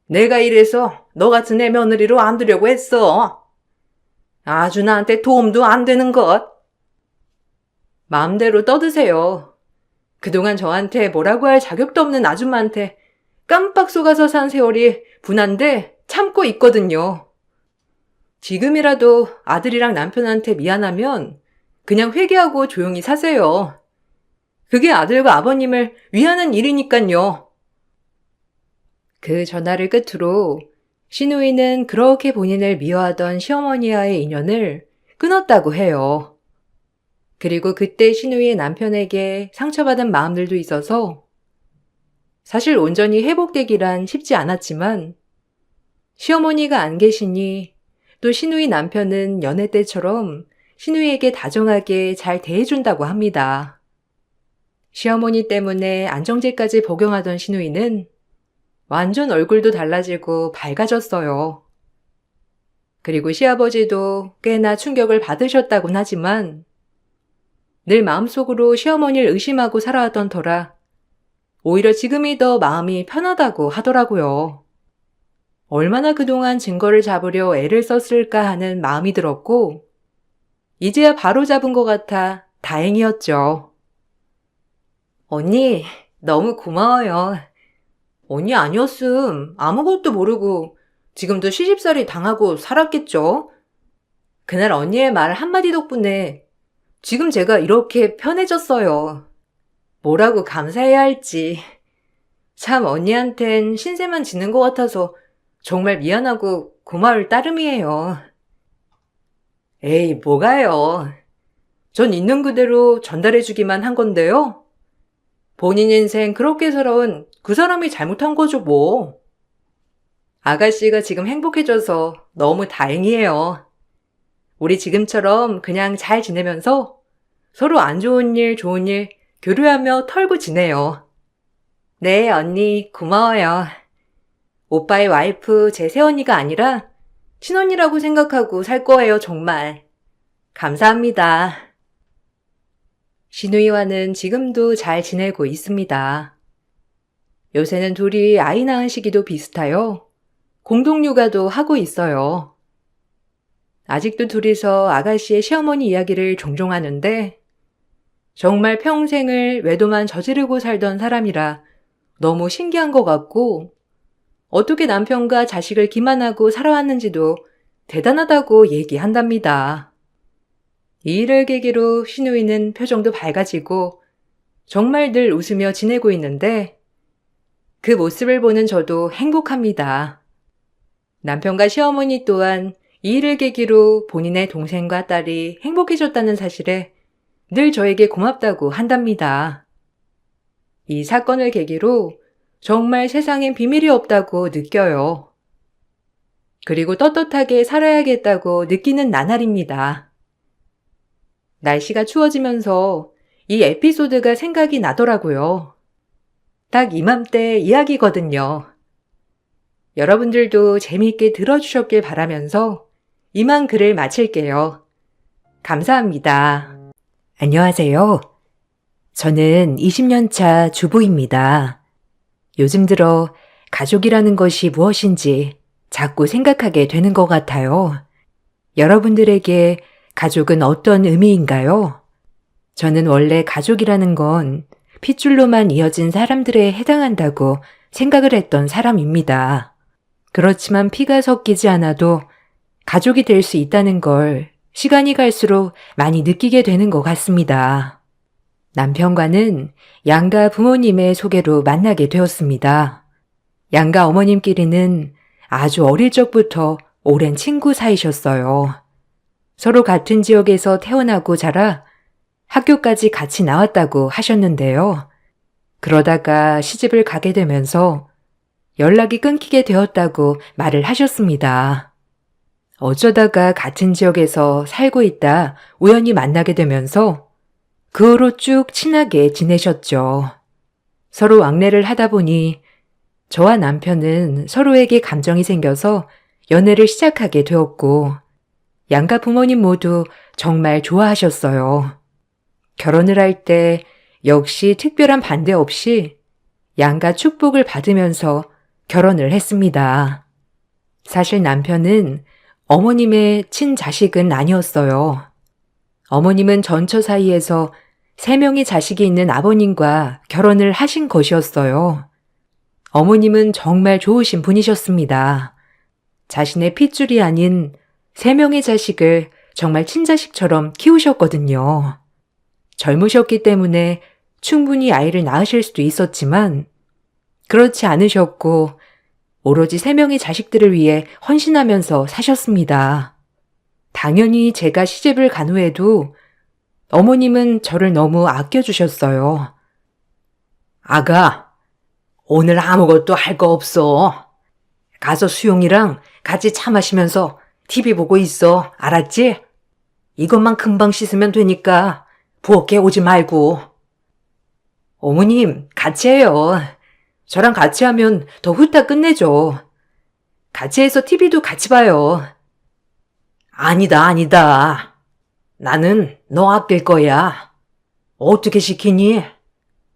내가 이래서 너 같은 애 며느리로 안 두려고 했어. 아주 나한테 도움도 안 되는 것. 마음대로 떠드세요. 그동안 저한테 뭐라고 할 자격도 없는 아줌마한테 깜빡 속아서 산 세월이 분한데 참고 있거든요. 지금이라도 아들이랑 남편한테 미안하면 그냥 회개하고 조용히 사세요. 그게 아들과 아버님을 위하는 일이니깐요. 그 전화를 끝으로 신우이는 그렇게 본인을 미워하던 시어머니와의 인연을 끊었다고 해요. 그리고 그때 신우이의 남편에게 상처받은 마음들도 있어서 사실 온전히 회복되기란 쉽지 않았지만 시어머니가 안 계시니 또 신우이 남편은 연애 때처럼 신우이에게 다정하게 잘 대해준다고 합니다. 시어머니 때문에 안정제까지 복용하던 신우이는 완전 얼굴도 달라지고 밝아졌어요. 그리고 시아버지도 꽤나 충격을 받으셨다곤 하지만 늘 마음속으로 시어머니를 의심하고 살아왔던 터라 오히려 지금이 더 마음이 편하다고 하더라고요. 얼마나 그동안 증거를 잡으려 애를 썼을까 하는 마음이 들었고 이제야 바로 잡은 것 같아 다행이었죠. 언니, 너무 고마워요. 언니 아니었음 아무것도 모르고 지금도 시집살이 당하고 살았겠죠? 그날 언니의 말 한마디 덕분에 지금 제가 이렇게 편해졌어요. 뭐라고 감사해야 할지. 참 언니한텐 신세만 지는 것 같아서 정말 미안하고 고마울 따름이에요. 에이, 뭐가요. 전 있는 그대로 전달해주기만 한 건데요. 본인 인생 그렇게 살아온 그 사람이 잘못한 거죠, 뭐. 아가씨가 지금 행복해져서 너무 다행이에요. 우리 지금처럼 그냥 잘 지내면서 서로 안 좋은 일, 좋은 일 교류하며 털고 지내요. 네, 언니, 고마워요. 오빠의 와이프 제 새언니가 아니라 친언니라고 생각하고 살 거예요, 정말. 감사합니다. 신우이와는 지금도 잘 지내고 있습니다. 요새는 둘이 아이 낳은 시기도 비슷하여 공동육아도 하고 있어요. 아직도 둘이서 아가씨의 시어머니 이야기를 종종 하는데 정말 평생을 외도만 저지르고 살던 사람이라 너무 신기한 것 같고 어떻게 남편과 자식을 기만하고 살아왔는지도 대단하다고 얘기한답니다. 이 일을 계기로 신우이는 표정도 밝아지고 정말 늘 웃으며 지내고 있는데 그 모습을 보는 저도 행복합니다. 남편과 시어머니 또한 이 일을 계기로 본인의 동생과 딸이 행복해졌다는 사실에 늘 저에게 고맙다고 한답니다. 이 사건을 계기로 정말 세상엔 비밀이 없다고 느껴요. 그리고 떳떳하게 살아야겠다고 느끼는 나날입니다. 날씨가 추워지면서 이 에피소드가 생각이 나더라고요. 딱 이맘때 이야기거든요. 여러분들도 재미있게 들어주셨길 바라면서 이만 글을 마칠게요. 감사합니다. 안녕하세요. 저는 20년 차 주부입니다. 요즘 들어 가족이라는 것이 무엇인지 자꾸 생각하게 되는 것 같아요. 여러분들에게 가족은 어떤 의미인가요? 저는 원래 가족이라는 건 핏줄로만 이어진 사람들에 해당한다고 생각을 했던 사람입니다. 그렇지만 피가 섞이지 않아도 가족이 될 수 있다는 걸 시간이 갈수록 많이 느끼게 되는 것 같습니다. 남편과는 양가 부모님의 소개로 만나게 되었습니다. 양가 어머님끼리는 아주 어릴 적부터 오랜 친구 사이셨어요. 서로 같은 지역에서 태어나고 자라 학교까지 같이 나왔다고 하셨는데요. 그러다가 시집을 가게 되면서 연락이 끊기게 되었다고 말을 하셨습니다. 어쩌다가 같은 지역에서 살고 있다 우연히 만나게 되면서 그 후로 쭉 친하게 지내셨죠. 서로 왕래를 하다 보니 저와 남편은 서로에게 감정이 생겨서 연애를 시작하게 되었고 양가 부모님 모두 정말 좋아하셨어요. 결혼을 할 때 역시 특별한 반대 없이 양가 축복을 받으면서 결혼을 했습니다. 사실 남편은 어머님의 친자식은 아니었어요. 어머님은 전처 사이에서 3명의 자식이 있는 아버님과 결혼을 하신 것이었어요. 어머님은 정말 좋으신 분이셨습니다. 자신의 핏줄이 아닌 3명의 자식을 정말 친자식처럼 키우셨거든요. 젊으셨기 때문에 충분히 아이를 낳으실 수도 있었지만 그렇지 않으셨고 오로지 3명의 자식들을 위해 헌신하면서 사셨습니다. 당연히 제가 시집을 간 후에도 어머님은 저를 너무 아껴주셨어요. 아가, 오늘 아무것도 할 거 없어. 가서 수용이랑 같이 차 마시면서 TV 보고 있어. 알았지? 이것만 금방 씻으면 되니까 부엌에 오지 말고. 어머님, 같이 해요. 저랑 같이 하면 더 후딱 끝내죠. 같이 해서 TV도 같이 봐요. 아니다. 나는 너 아낄 거야. 어떻게 시키니?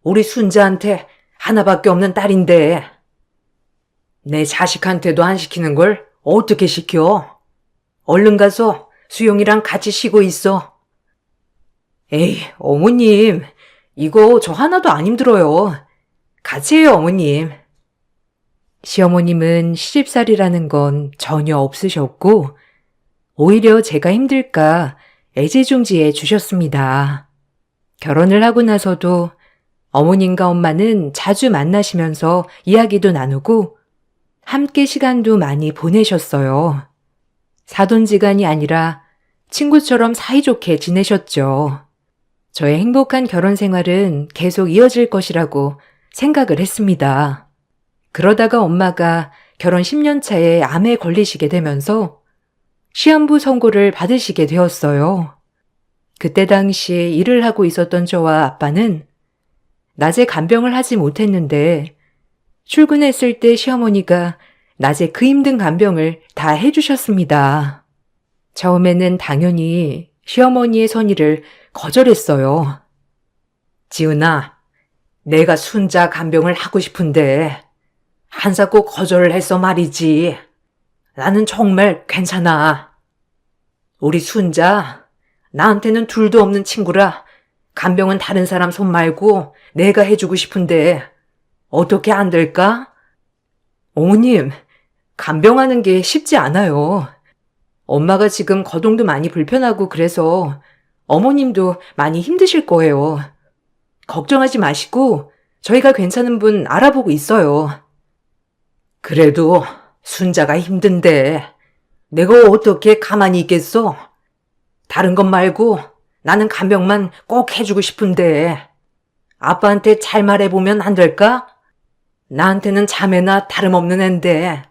우리 순자한테 하나밖에 없는 딸인데. 내 자식한테도 안 시키는 걸 어떻게 시켜? 얼른 가서 수영이랑 같이 쉬고 있어. 에이, 어머님, 이거 저 하나도 안 힘들어요. 같이 해요, 어머님. 시어머님은 시집살이라는 건 전혀 없으셨고 오히려 제가 힘들까 애지중지해 주셨습니다. 결혼을 하고 나서도 어머님과 엄마는 자주 만나시면서 이야기도 나누고 함께 시간도 많이 보내셨어요. 사돈지간이 아니라 친구처럼 사이좋게 지내셨죠. 저의 행복한 결혼 생활은 계속 이어질 것이라고 생각을 했습니다. 그러다가 엄마가 결혼 10년 차에 암에 걸리시게 되면서 시한부 선고를 받으시게 되었어요. 그때 당시 일을 하고 있었던 저와 아빠는 낮에 간병을 하지 못했는데 출근했을 때 시어머니가 낮에 그 힘든 간병을 다 해주셨습니다. 처음에는 당연히 시어머니의 선의를 거절했어요. 지은아, 내가 순자 간병을 하고 싶은데 한사코 거절을 해서 말이지. 나는 정말 괜찮아. 우리 순자, 나한테는 둘도 없는 친구라 간병은 다른 사람 손 말고 내가 해주고 싶은데 어떻게 안 될까? 어머님, 간병하는 게 쉽지 않아요. 엄마가 지금 거동도 많이 불편하고 그래서 어머님도 많이 힘드실 거예요. 걱정하지 마시고 저희가 괜찮은 분 알아보고 있어요. 그래도 순자가 힘든데 내가 어떻게 가만히 있겠어? 다른 것 말고 나는 간병만 꼭 해주고 싶은데 아빠한테 잘 말해보면 안 될까? 나한테는 자매나 다름없는 앤데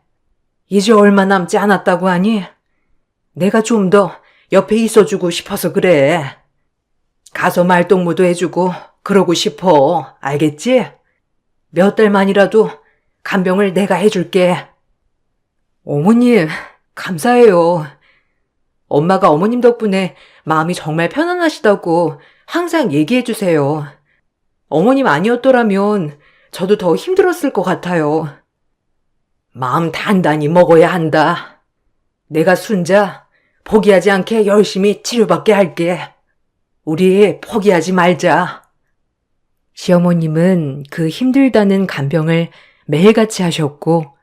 이제 얼마 남지 않았다고 하니 내가 좀 더 옆에 있어주고 싶어서 그래. 가서 말동무도 해주고 그러고 싶어. 알겠지? 몇 달만이라도 간병을 내가 해줄게. 어머님, 감사해요. 엄마가 어머님 덕분에 마음이 정말 편안하시다고 항상 얘기해주세요. 어머님 아니었더라면 저도 더 힘들었을 것 같아요. 마음 단단히 먹어야 한다. 내가 순자 포기하지 않게 열심히 치료받게 할게. 우리 포기하지 말자. 시어머님은 그 힘들다는 간병을 매일같이 하셨고,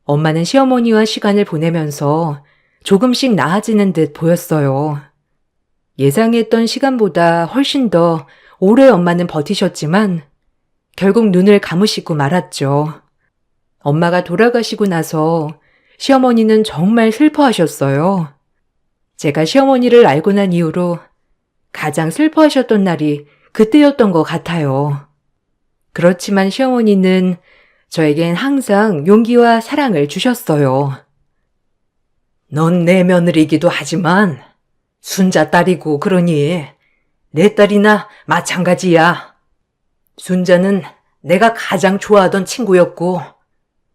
엄마는 시어머니와 시간을 보내면서 조금씩 나아지는 듯 보였어요. 예상했던 시간보다 훨씬 더 오래 엄마는 버티셨지만 결국 눈을 감으시고 말았죠. 엄마가 돌아가시고 나서 시어머니는 정말 슬퍼하셨어요. 제가 시어머니를 알고 난 이후로 가장 슬퍼하셨던 날이 그때였던 것 같아요. 그렇지만 시어머니는 저에겐 항상 용기와 사랑을 주셨어요. 넌 내 며느리이기도 하지만 순자 딸이고 그러니 내 딸이나 마찬가지야. 순자는 내가 가장 좋아하던 친구였고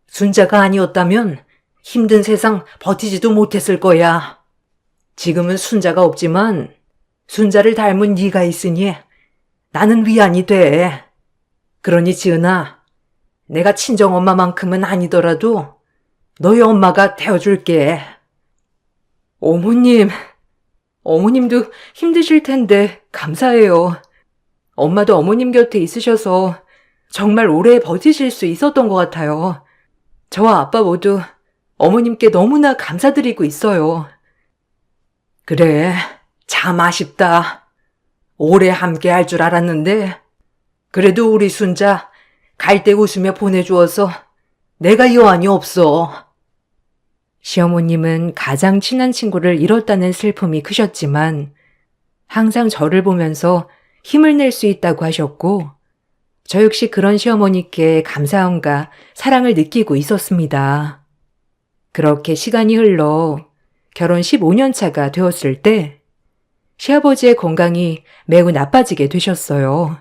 순자가 아니었다면 힘든 세상 버티지도 못했을 거야. 지금은 순자가 없지만 순자를 닮은 네가 있으니 나는 위안이 돼. 그러니 지은아, 내가 친정엄마만큼은 아니더라도 너희 엄마가 되어줄게. 어머님도 힘드실 텐데 감사해요. 엄마도 어머님 곁에 있으셔서 정말 오래 버티실 수 있었던 것 같아요. 저와 아빠 모두 어머님께 너무나 감사드리고 있어요. 그래, 참 아쉽다. 오래 함께 할 줄 알았는데 그래도 우리 순자 갈 때 웃으며 보내주어서 내가 여한이 없어. 시어머님은 가장 친한 친구를 잃었다는 슬픔이 크셨지만 항상 저를 보면서 힘을 낼 수 있다고 하셨고 저 역시 그런 시어머니께 감사함과 사랑을 느끼고 있었습니다. 그렇게 시간이 흘러 결혼 15년 차가 되었을 때 시아버지의 건강이 매우 나빠지게 되셨어요.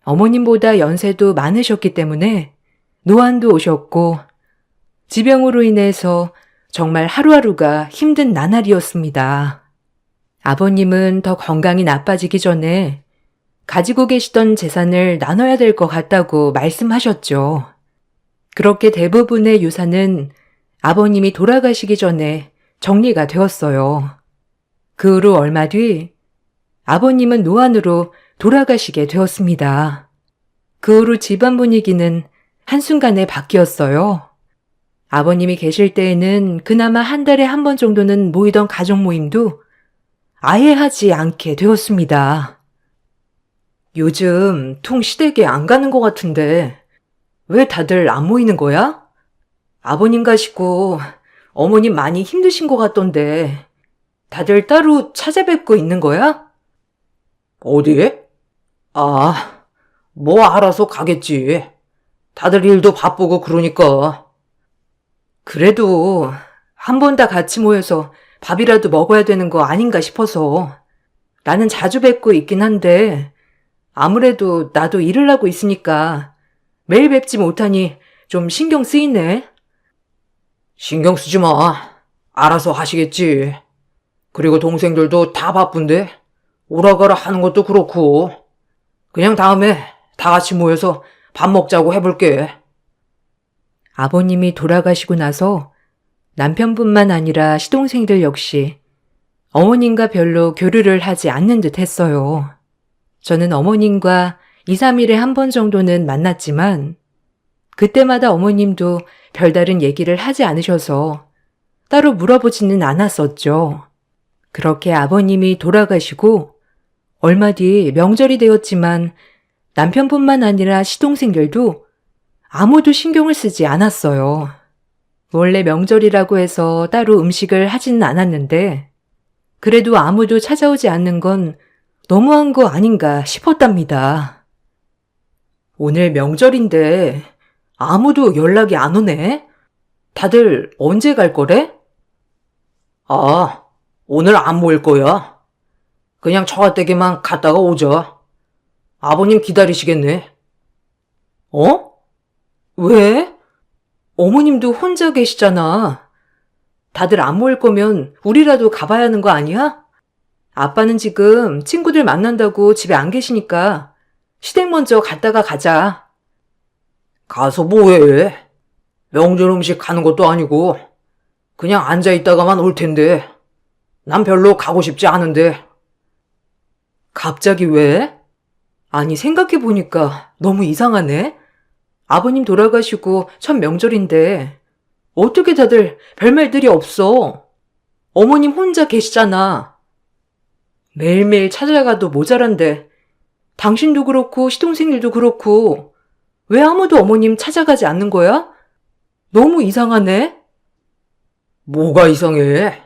어머님보다 연세도 많으셨기 때문에 노안도 오셨고 지병으로 인해서 정말 하루하루가 힘든 나날이었습니다. 아버님은 더 건강이 나빠지기 전에 가지고 계시던 재산을 나눠야 될 것 같다고 말씀하셨죠. 그렇게 대부분의 유산은 아버님이 돌아가시기 전에 정리가 되었어요. 그 후로 얼마 뒤 아버님은 노안으로 돌아가시게 되었습니다. 그 후로 집안 분위기는 한순간에 바뀌었어요. 아버님이 계실 때에는 그나마 한 달에 한 번 정도는 모이던 가족 모임도 아예 하지 않게 되었습니다. 요즘 통시댁에 안 가는 것 같은데 왜 다들 안 모이는 거야? 아버님 가시고 어머님 많이 힘드신 것 같던데 다들 따로 찾아뵙고 있는 거야? 어디에? 아, 뭐 알아서 가겠지. 다들 일도 바쁘고 그러니까. 그래도 한 번 다 같이 모여서 밥이라도 먹어야 되는 거 아닌가 싶어서. 나는 자주 뵙고 있긴 한데 아무래도 나도 일을 하고 있으니까 매일 뵙지 못하니 좀 신경 쓰이네. 신경 쓰지 마. 알아서 하시겠지. 그리고 동생들도 다 바쁜데 오라가라 하는 것도 그렇고 그냥 다음에 다 같이 모여서 밥 먹자고 해볼게. 아버님이 돌아가시고 나서 남편뿐만 아니라 시동생들 역시 어머님과 별로 교류를 하지 않는 듯 했어요. 저는 어머님과 2, 3일에 한 번 정도는 만났지만 그때마다 어머님도 별다른 얘기를 하지 않으셔서 따로 물어보지는 않았었죠. 그렇게 아버님이 돌아가시고 얼마 뒤 명절이 되었지만 남편뿐만 아니라 시동생들도 아무도 신경을 쓰지 않았어요. 원래 명절이라고 해서 따로 음식을 하지는 않았는데 그래도 아무도 찾아오지 않는 건 너무한 거 아닌가 싶었답니다. 오늘 명절인데 아무도 연락이 안 오네? 다들 언제 갈 거래? 아, 오늘 안 모일 거야. 그냥 처가댁에만 갔다가 오자. 아버님 기다리시겠네. 어? 왜? 어머님도 혼자 계시잖아. 다들 안 모일 거면 우리라도 가봐야 하는 거 아니야? 아빠는 지금 친구들 만난다고 집에 안 계시니까 시댁 먼저 갔다가 가자. 가서 뭐해? 명절 음식 하는 것도 아니고 그냥 앉아있다가만 올 텐데 난 별로 가고 싶지 않은데. 갑자기 왜? 아니, 생각해보니까 너무 이상하네? 아버님 돌아가시고 첫 명절인데 어떻게 다들 별말들이 없어? 어머님 혼자 계시잖아. 매일매일 찾아가도 모자란데 당신도 그렇고 시동생들도 그렇고 왜 아무도 어머님 찾아가지 않는 거야? 너무 이상하네? 뭐가 이상해?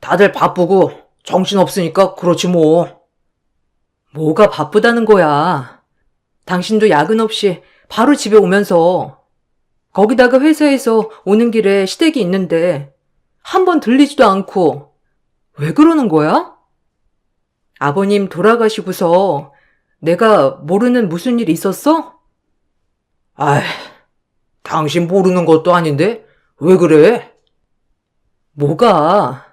다들 바쁘고 정신없으니까 그렇지 뭐. 뭐가 바쁘다는 거야? 당신도 야근 없이 바로 집에 오면서 거기다가 회사에서 오는 길에 시댁이 있는데 한 번 들리지도 않고 왜 그러는 거야? 아버님 돌아가시고서 내가 모르는 무슨 일 있었어? 아이, 당신 모르는 것도 아닌데 왜 그래? 뭐가?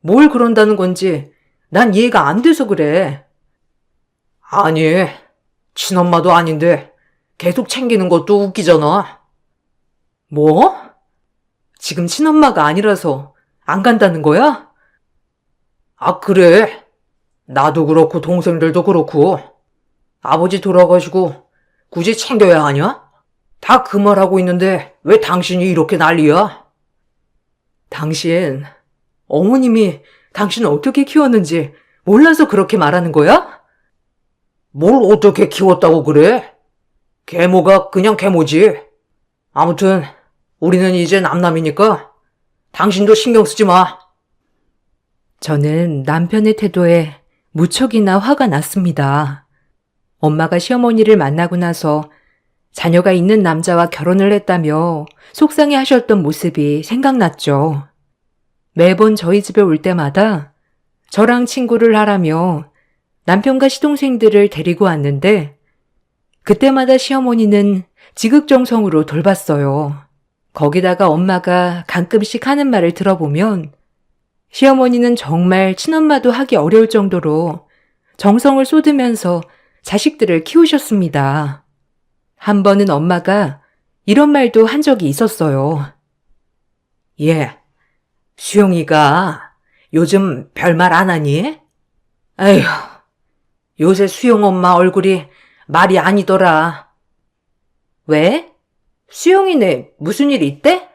뭘 그런다는 건지 난 이해가 안 돼서 그래. 아니, 친엄마도 아닌데 계속 챙기는 것도 웃기잖아. 뭐? 지금 친엄마가 아니라서 안 간다는 거야? 아, 그래. 나도 그렇고 동생들도 그렇고 아버지 돌아가시고 굳이 챙겨야 하냐? 다 그 말하고 있는데 왜 당신이 이렇게 난리야? 당신, 어머님이 당신을 어떻게 키웠는지 몰라서 그렇게 말하는 거야? 뭘 어떻게 키웠다고 그래? 계모가 그냥 계모지. 아무튼 우리는 이제 남남이니까 당신도 신경 쓰지 마. 저는 남편의 태도에 무척이나 화가 났습니다. 엄마가 시어머니를 만나고 나서 자녀가 있는 남자와 결혼을 했다며 속상해 하셨던 모습이 생각났죠. 매번 저희 집에 올 때마다 저랑 친구를 하라며 남편과 시동생들을 데리고 왔는데 그때마다 시어머니는 지극정성으로 돌봤어요. 거기다가 엄마가 가끔씩 하는 말을 들어보면 시어머니는 정말 친엄마도 하기 어려울 정도로 정성을 쏟으면서 자식들을 키우셨습니다. 한 번은 엄마가 이런 말도 한 적이 있었어요. 예, 수영이가 요즘 별말 안 하니? 에휴, 요새 수영 엄마 얼굴이 말이 아니더라. 왜? 수영이네 무슨 일 있대?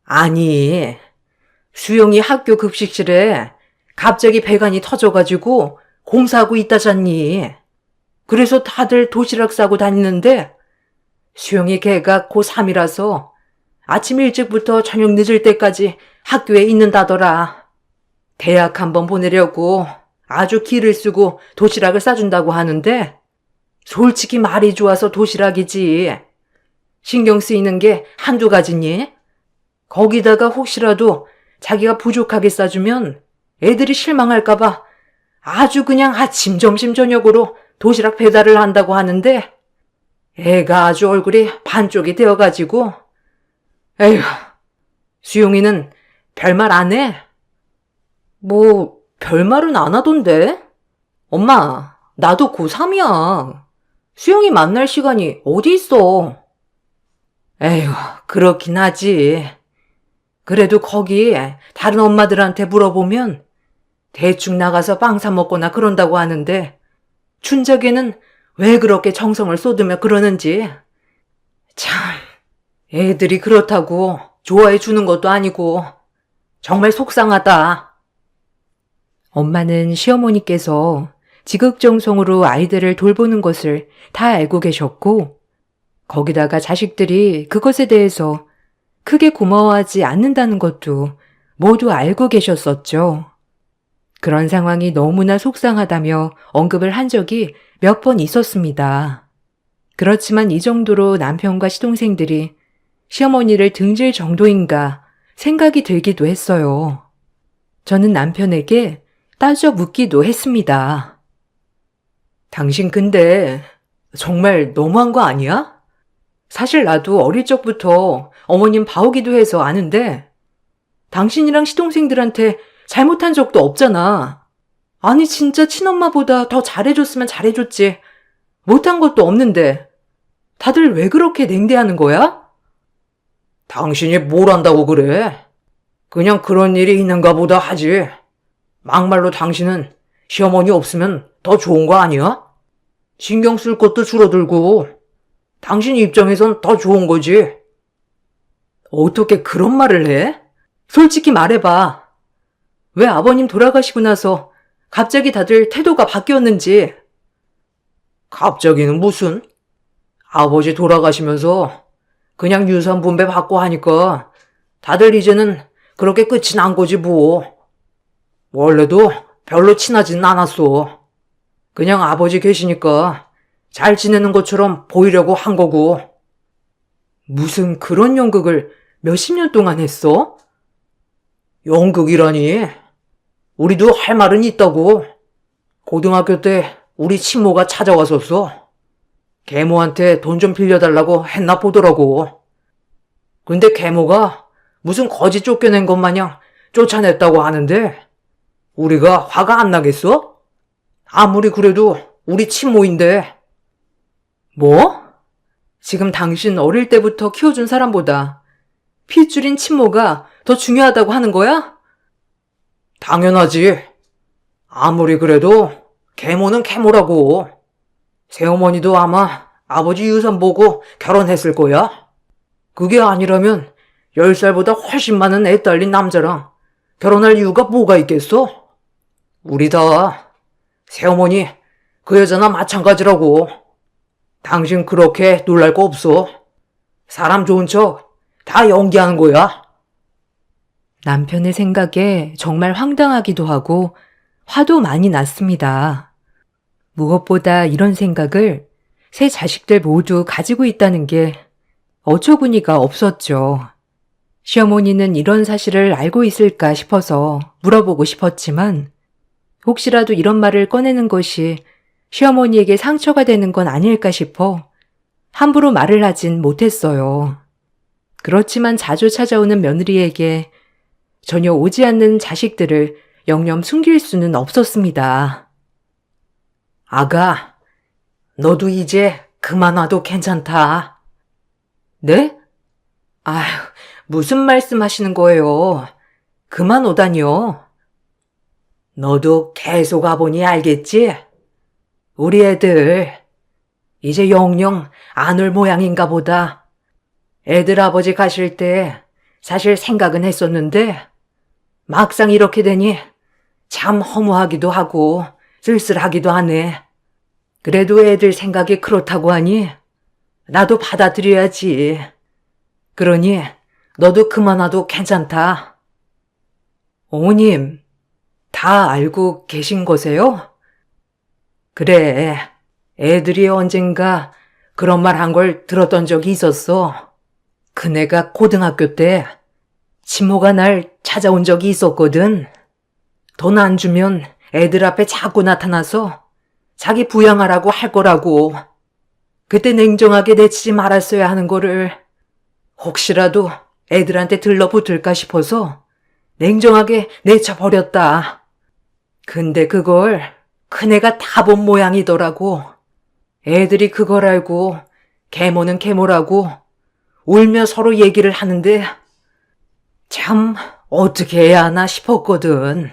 아니, 수영이 학교 급식실에 갑자기 배관이 터져가지고 공사하고 있다잖니. 그래서 다들 도시락 싸고 다니는데 수영이 걔가 고3이라서 아침 일찍부터 저녁 늦을 때까지 학교에 있는다더라. 대학 한번 보내려고 아주 기를 쓰고 도시락을 싸준다고 하는데 솔직히 말이 좋아서 도시락이지. 신경 쓰이는 게 한두 가지니? 거기다가 혹시라도 자기가 부족하게 싸주면 애들이 실망할까봐 아주 그냥 아침, 점심, 저녁으로 도시락 배달을 한다고 하는데 애가 아주 얼굴이 반쪽이 되어가지고 에휴, 수용이는 별말 안 해? 뭐 별말은 안 하던데? 엄마, 나도 고3이야. 수영이 만날 시간이 어디 있어? 에휴, 그렇긴 하지. 그래도 거기 다른 엄마들한테 물어보면 대충 나가서 빵 사 먹거나 그런다고 하는데 춘작에는 왜 그렇게 정성을 쏟으며 그러는지. 참, 애들이 그렇다고 좋아해 주는 것도 아니고 정말 속상하다. 엄마는 시어머니께서 지극정성으로 아이들을 돌보는 것을 다 알고 계셨고 거기다가 자식들이 그것에 대해서 크게 고마워하지 않는다는 것도 모두 알고 계셨었죠. 그런 상황이 너무나 속상하다며 언급을 한 적이 몇 번 있었습니다. 그렇지만 이 정도로 남편과 시동생들이 시어머니를 등질 정도인가 생각이 들기도 했어요. 저는 남편에게 따져 묻기도 했습니다. 당신 근데 정말 너무한 거 아니야? 사실 나도 어릴 적부터 어머님 봐오기도 해서 아는데 당신이랑 시동생들한테 잘못한 적도 없잖아. 아니 진짜 친엄마보다 더 잘해줬으면 잘해줬지. 못한 것도 없는데 다들 왜 그렇게 냉대하는 거야? 당신이 뭘 안다고 그래? 그냥 그런 일이 있는가 보다 하지. 막말로 당신은 시어머니 없으면 더 좋은 거 아니야? 신경 쓸 것도 줄어들고 당신 입장에선 더 좋은 거지. 어떻게 그런 말을 해? 솔직히 말해봐. 왜 아버님 돌아가시고 나서 갑자기 다들 태도가 바뀌었는지. 갑자기는 무슨? 아버지 돌아가시면서 그냥 유산 분배 받고 하니까 다들 이제는 그렇게 끝이 난 거지 뭐. 원래도 별로 친하지는 않았어. 그냥 아버지 계시니까 잘 지내는 것처럼 보이려고 한 거고. 무슨 그런 연극을 몇십 년 동안 했어? 연극이라니. 우리도 할 말은 있다고. 고등학교 때 우리 친모가 찾아왔었어. 계모한테 돈 좀 빌려달라고 했나 보더라고. 근데 계모가 무슨 거지 쫓겨낸 것 마냥 쫓아냈다고 하는데 우리가 화가 안 나겠어? 아무리 그래도 우리 친모인데. 뭐? 지금 당신 어릴 때부터 키워준 사람보다 핏줄인 친모가 더 중요하다고 하는 거야? 당연하지. 아무리 그래도 계모는 계모라고. 새어머니도 아마 아버지 유산 보고 결혼했을 거야. 그게 아니라면 10살보다 훨씬 많은 애 딸린 남자랑 결혼할 이유가 뭐가 있겠어? 우리 다 새어머니 그 여자나 마찬가지라고. 당신 그렇게 놀랄 거 없어. 사람 좋은 척 다 연기하는 거야. 남편의 생각에 정말 황당하기도 하고 화도 많이 났습니다. 무엇보다 이런 생각을 세 자식들 모두 가지고 있다는 게 어처구니가 없었죠. 시어머니는 이런 사실을 알고 있을까 싶어서 물어보고 싶었지만 혹시라도 이런 말을 꺼내는 것이 시어머니에게 상처가 되는 건 아닐까 싶어 함부로 말을 하진 못했어요. 그렇지만 자주 찾아오는 며느리에게 전혀 오지 않는 자식들을 영영 숨길 수는 없었습니다. 아가, 너도 이제 그만 와도 괜찮다. 네? 아휴, 무슨 말씀 하시는 거예요? 그만 오다니요. 너도 계속 와보니 알겠지? 우리 애들 이제 영영 안 올 모양인가 보다. 애들 아버지 가실 때 사실 생각은 했었는데 막상 이렇게 되니 참 허무하기도 하고 쓸쓸하기도 하네. 그래도 애들 생각이 그렇다고 하니 나도 받아들여야지. 그러니 너도 그만 와도 괜찮다. 어머님, 다 알고 계신 거세요? 그래, 애들이 언젠가 그런 말 한 걸 들었던 적이 있었어. 그네가 고등학교 때 친모가 날 찾아온 적이 있었거든. 돈 안 주면 애들 앞에 자꾸 나타나서 자기 부양하라고 할 거라고. 그때 냉정하게 내치지 말았어야 하는 거를 혹시라도 애들한테 들러붙을까 싶어서 냉정하게 내쳐버렸다. 근데 그걸 큰애가 다 본 모양이더라고. 애들이 그걸 알고 계모는 계모라고 울며 서로 얘기를 하는데 참 어떻게 해야 하나 싶었거든.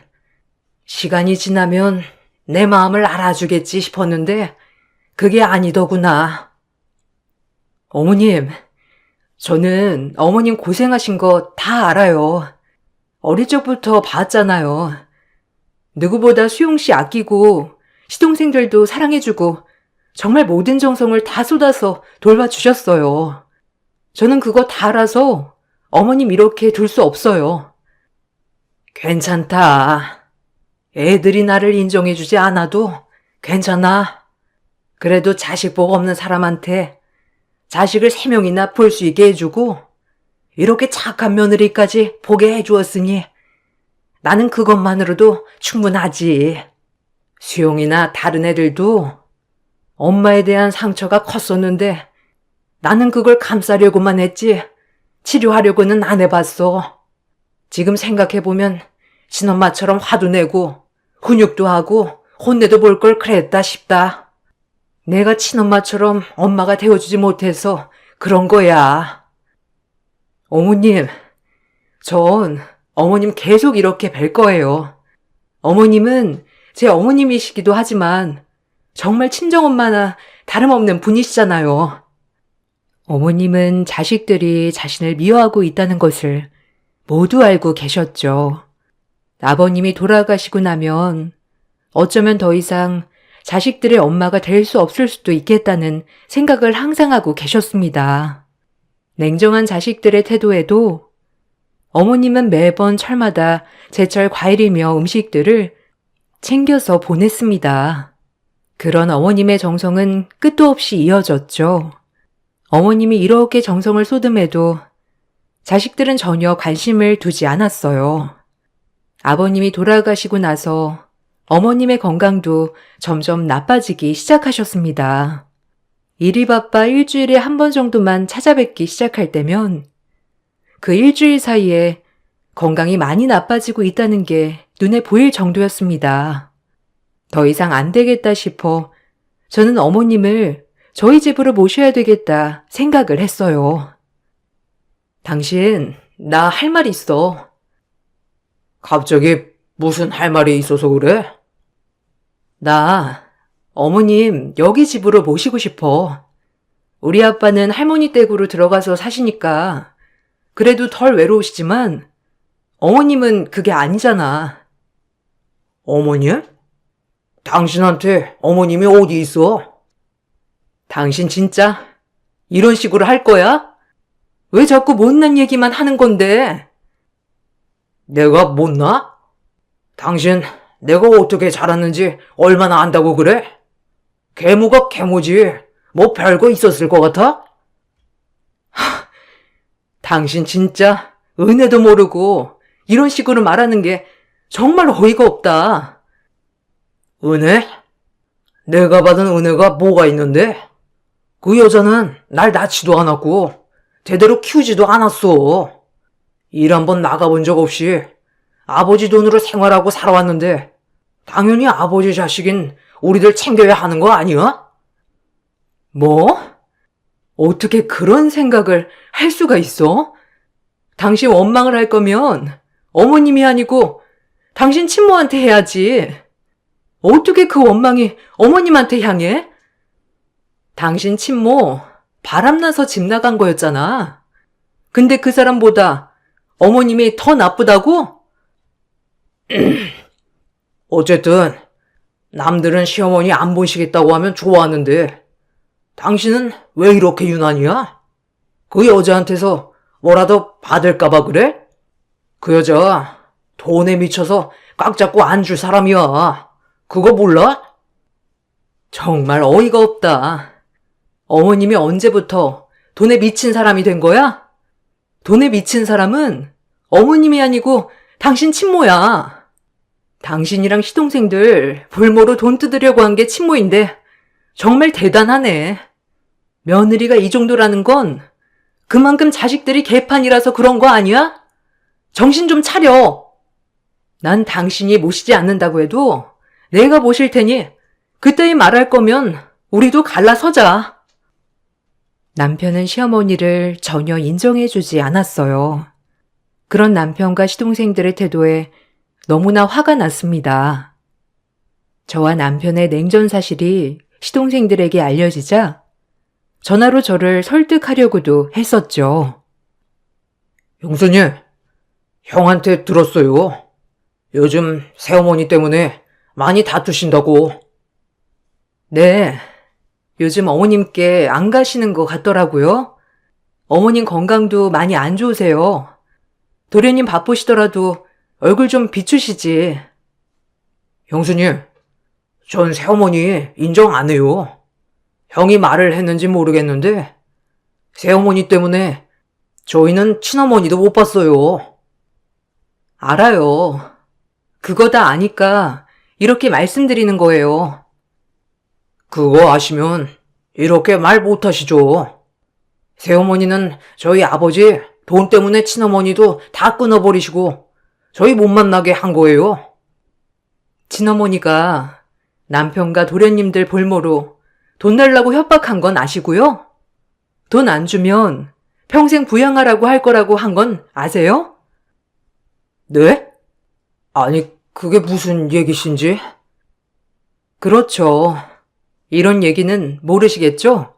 시간이 지나면 내 마음을 알아주겠지 싶었는데 그게 아니더구나. 어머님, 저는 어머님 고생하신 거 다 알아요. 어릴 적부터 봤잖아요. 누구보다 수용 씨 아끼고 시동생들도 사랑해주고 정말 모든 정성을 다 쏟아서 돌봐주셨어요. 저는 그거 다 알아서 어머님 이렇게 둘 수 없어요. 괜찮다. 애들이 나를 인정해주지 않아도 괜찮아. 그래도 자식 복 없는 사람한테 자식을 3명이나 볼 수 있게 해주고 이렇게 착한 며느리까지 보게 해주었으니 나는 그것만으로도 충분하지. 수용이나 다른 애들도 엄마에 대한 상처가 컸었는데 나는 그걸 감싸려고만 했지 치료하려고는 안 해봤어. 지금 생각해보면 친엄마처럼 화도 내고 훈육도 하고 혼내도 볼 걸 그랬다 싶다. 내가 친엄마처럼 엄마가 되어주지 못해서 그런 거야. 어머님, 전 어머님 계속 이렇게 뵐 거예요. 어머님은 제 어머님이시기도 하지만 정말 친정엄마나 다름없는 분이시잖아요. 어머님은 자식들이 자신을 미워하고 있다는 것을 모두 알고 계셨죠. 아버님이 돌아가시고 나면 어쩌면 더 이상 자식들의 엄마가 될 수 없을 수도 있겠다는 생각을 항상 하고 계셨습니다. 냉정한 자식들의 태도에도 어머님은 매번 철마다 제철 과일이며 음식들을 챙겨서 보냈습니다. 그런 어머님의 정성은 끝도 없이 이어졌죠. 어머님이 이렇게 정성을 쏟음에도 자식들은 전혀 관심을 두지 않았어요. 아버님이 돌아가시고 나서 어머님의 건강도 점점 나빠지기 시작하셨습니다. 일이 바빠 일주일에 한 번 정도만 찾아뵙기 시작할 때면 그 일주일 사이에 건강이 많이 나빠지고 있다는 게 눈에 보일 정도였습니다. 더 이상 안 되겠다 싶어 저는 어머님을 저희 집으로 모셔야 되겠다 생각을 했어요. 당신, 나 할 말 있어. 갑자기 무슨 할 말이 있어서 그래? 나 어머님 여기 집으로 모시고 싶어. 우리 아빠는 할머니 댁으로 들어가서 사시니까 그래도 덜 외로우시지만 어머님은 그게 아니잖아. 어머니? 당신한테 어머님이 어디 있어? 당신 진짜 이런 식으로 할 거야? 왜 자꾸 못난 얘기만 하는 건데? 내가 못나? 당신 내가 어떻게 자랐는지 얼마나 안다고 그래? 계모가 계모지. 뭐 별거 있었을 것 같아? 당신 진짜 은혜도 모르고 이런 식으로 말하는 게 정말 어이가 없다. 은혜? 내가 받은 은혜가 뭐가 있는데? 그 여자는 날 낳지도 않았고 제대로 키우지도 않았어. 일 한번 나가본 적 없이 아버지 돈으로 생활하고 살아왔는데 당연히 아버지 자식인 우리들 챙겨야 하는 거 아니야? 뭐? 어떻게 그런 생각을 할 수가 있어? 당신 원망을 할 거면 어머님이 아니고 당신 친모한테 해야지. 어떻게 그 원망이 어머님한테 향해? 당신 친모 바람나서 집 나간 거였잖아. 근데 그 사람보다 어머님이 더 나쁘다고? 어쨌든 남들은 시어머니 안 보시겠다고 하면 좋아하는데 당신은 왜 이렇게 유난이야? 그 여자한테서 뭐라도 받을까봐 그래? 그 여자 돈에 미쳐서 꽉 잡고 안 줄 사람이야. 그거 몰라? 정말 어이가 없다. 어머님이 언제부터 돈에 미친 사람이 된 거야? 돈에 미친 사람은 어머님이 아니고 당신 친모야. 당신이랑 시동생들 볼모로 돈 뜯으려고 한 게 친모인데 정말 대단하네. 며느리가 이 정도라는 건 그만큼 자식들이 개판이라서 그런 거 아니야? 정신 좀 차려. 난 당신이 모시지 않는다고 해도 내가 모실 테니 그때에 말할 거면 우리도 갈라서자. 남편은 시어머니를 전혀 인정해주지 않았어요. 그런 남편과 시동생들의 태도에 너무나 화가 났습니다. 저와 남편의 냉전 사실이 시동생들에게 알려지자 전화로 저를 설득하려고도 했었죠. 형수님, 형한테 들었어요. 요즘 새어머니 때문에 많이 다투신다고. 네, 요즘 어머님께 안 가시는 것 같더라고요. 어머님 건강도 많이 안 좋으세요. 도련님 바쁘시더라도 얼굴 좀 비추시지. 형수님, 전 새어머니 인정 안 해요. 형이 말을 했는지 모르겠는데 새어머니 때문에 저희는 친어머니도 못 봤어요. 알아요. 그거 다 아니까 이렇게 말씀드리는 거예요. 그거 아시면 이렇게 말 못하시죠. 새어머니는 저희 아버지 돈 때문에 친어머니도 다 끊어버리시고 저희 못 만나게 한 거예요. 친어머니가 남편과 도련님들 볼모로 돈 달라고 협박한 건 아시고요. 돈 안 주면 평생 부양하라고 할 거라고 한 건 아세요? 네? 아니, 그게 무슨 얘기신지? 그렇죠. 이런 얘기는 모르시겠죠?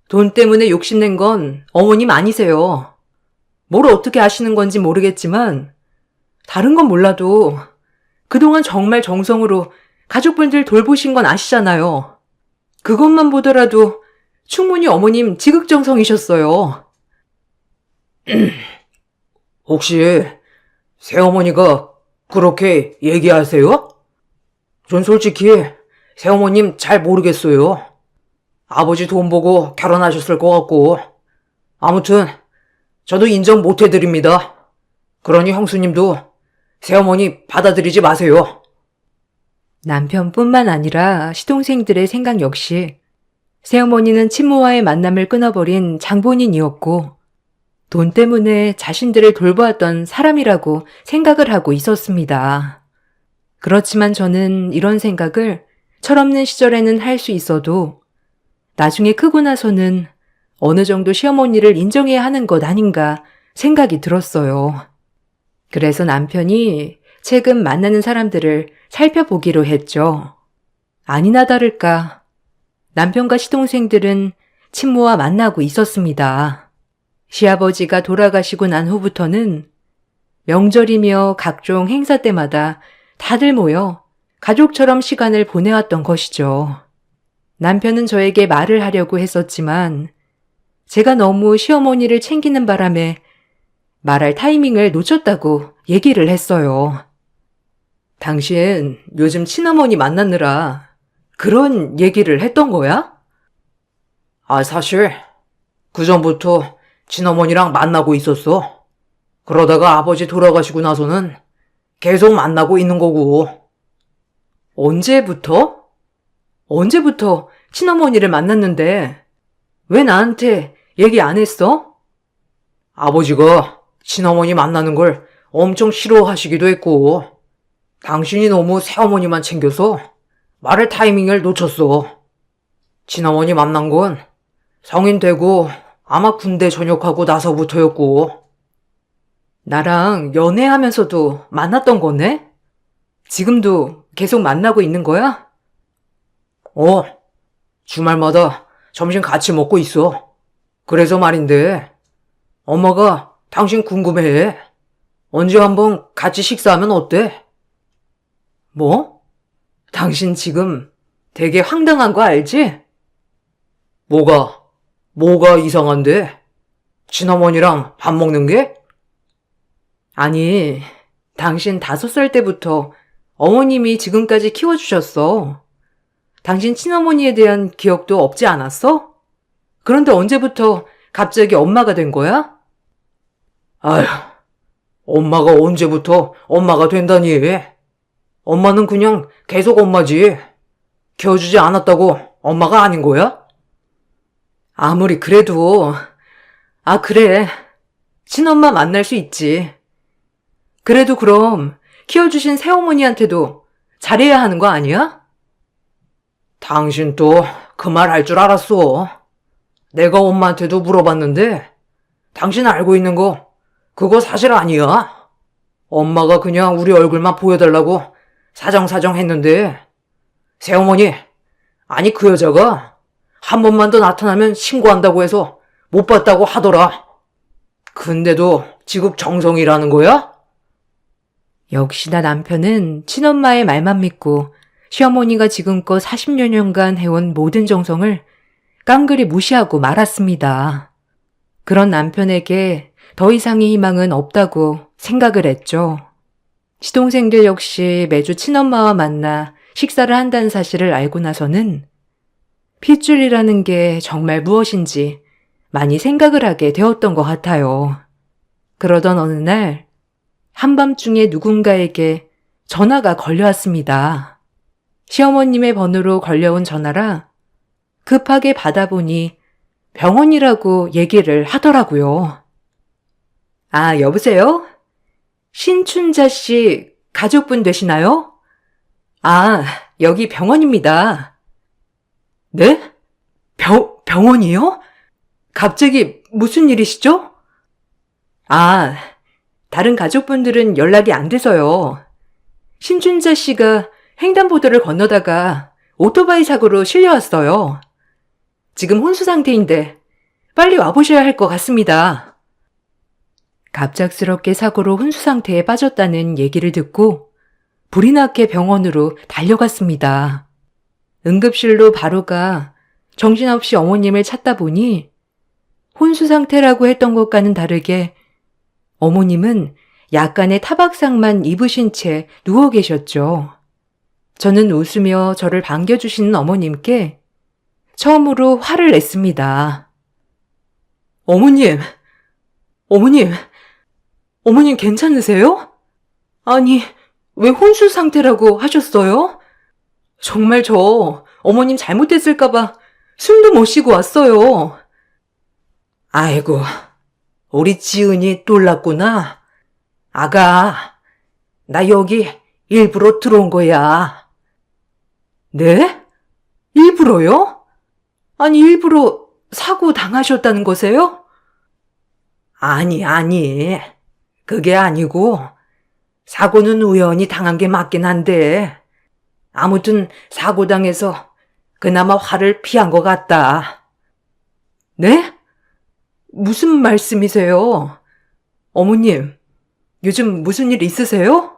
돈 때문에 욕심낸 건 어머님 아니세요. 뭘 어떻게 아시는 건지 모르겠지만 다른 건 몰라도 그동안 정말 정성으로 가족분들 돌보신 건 아시잖아요. 그것만 보더라도 충분히 어머님 지극정성이셨어요. 혹시 새어머니가 그렇게 얘기하세요? 전 솔직히 새어머님 잘 모르겠어요. 아버지 돈 보고 결혼하셨을 것 같고. 아무튼 저도 인정 못 해드립니다. 그러니 형수님도 새어머니 받아들이지 마세요. 남편뿐만 아니라 시동생들의 생각 역시 새어머니는 친모와의 만남을 끊어버린 장본인이었고 돈 때문에 자신들을 돌보았던 사람이라고 생각을 하고 있었습니다. 그렇지만 저는 이런 생각을 철없는 시절에는 할 수 있어도 나중에 크고 나서는 어느 정도 시어머니를 인정해야 하는 것 아닌가 생각이 들었어요. 그래서 남편이 최근 만나는 사람들을 살펴보기로 했죠. 아니나 다를까 남편과 시동생들은 친모와 만나고 있었습니다. 시아버지가 돌아가시고 난 후부터는 명절이며 각종 행사 때마다 다들 모여 가족처럼 시간을 보내왔던 것이죠. 남편은 저에게 말을 하려고 했었지만 제가 너무 시어머니를 챙기는 바람에 말할 타이밍을 놓쳤다고 얘기를 했어요. 당신 요즘 친어머니 만나느라 그런 얘기를 했던 거야? 아, 사실 그전부터 친어머니랑 만나고 있었어. 그러다가 아버지 돌아가시고 나서는 계속 만나고 있는 거고. 언제부터? 언제부터 친어머니를 만났는데 왜 나한테 얘기 안 했어? 아버지가 친어머니 만나는 걸 엄청 싫어하시기도 했고, 당신이 너무 새어머니만 챙겨서 말할 타이밍을 놓쳤어. 친어머니 만난 건 성인 되고 아마 군대 전역하고 나서부터였고. 나랑 연애하면서도 만났던 거네? 지금도 계속 만나고 있는 거야? 주말마다 점심 같이 먹고 있어. 그래서 말인데, 엄마가 당신 궁금해해. 언제 한번 같이 식사하면 어때? 뭐? 당신 지금 되게 황당한 거 알지? 뭐가 이상한데? 친어머니랑 밥 먹는 게? 아니, 당신 5살 때부터 어머님이 지금까지 키워주셨어. 당신 친어머니에 대한 기억도 없지 않았어? 그런데 언제부터 갑자기 엄마가 된 거야? 아휴, 엄마가 언제부터 엄마가 된다니. 엄마는 그냥 계속 엄마지. 키워주지 않았다고 엄마가 아닌 거야? 아무리 그래도, 그래. 친엄마 만날 수 있지. 그래도 그럼 키워주신 새어머니한테도 잘해야 하는 거 아니야? 당신 또 그 말 할 줄 알았어. 내가 엄마한테도 물어봤는데 당신 알고 있는 거 그거 사실 아니야. 엄마가 그냥 우리 얼굴만 보여달라고 사정사정 했는데 새어머니, 아니 그 여자가 한 번만 더 나타나면 신고한다고 해서 못 봤다고 하더라. 근데도 지극정성이라는 거야? 역시나 남편은 친엄마의 말만 믿고 시어머니가 지금껏 40여 년간 해온 모든 정성을 깡그리 무시하고 말았습니다. 그런 남편에게 더 이상의 희망은 없다고 생각을 했죠. 시동생들 역시 매주 친엄마와 만나 식사를 한다는 사실을 알고 나서는 핏줄이라는 게 정말 무엇인지 많이 생각을 하게 되었던 것 같아요. 그러던 어느 날 한밤중에 누군가에게 전화가 걸려왔습니다. 시어머님의 번호로 걸려온 전화라 급하게 받아보니 병원이라고 얘기를 하더라고요. 여보세요? 신춘자 씨 가족분 되시나요? 여기 병원입니다. 네? 병원이요? 갑자기 무슨 일이시죠? 아, 다른 가족분들은 연락이 안 돼서요. 신춘자 씨가 횡단보도를 건너다가 오토바이 사고로 실려왔어요. 지금 혼수 상태인데 빨리 와보셔야 할 것 같습니다. 갑작스럽게 사고로 혼수 상태에 빠졌다는 얘기를 듣고 불이 나게 병원으로 달려갔습니다. 응급실로 바로 가 정신없이 어머님을 찾다 보니 혼수 상태라고 했던 것과는 다르게 어머님은 약간의 타박상만 입으신 채 누워 계셨죠. 저는 웃으며 저를 반겨주시는 어머님께 처음으로 화를 냈습니다. 어머님 괜찮으세요? 아니, 왜 혼수 상태라고 하셨어요? 정말 저 어머님 잘못했을까봐 숨도 못 쉬고 왔어요. 아이고, 우리 지은이 놀랐구나. 아가, 나 여기 일부러 들어온 거야. 네? 일부러요? 아니, 일부러 사고 당하셨다는 거세요? 아니. 그게 아니고, 사고는 우연히 당한 게 맞긴 한데, 아무튼 사고 당해서 그나마 화를 피한 것 같다. 네? 무슨 말씀이세요? 어머님, 요즘 무슨 일 있으세요?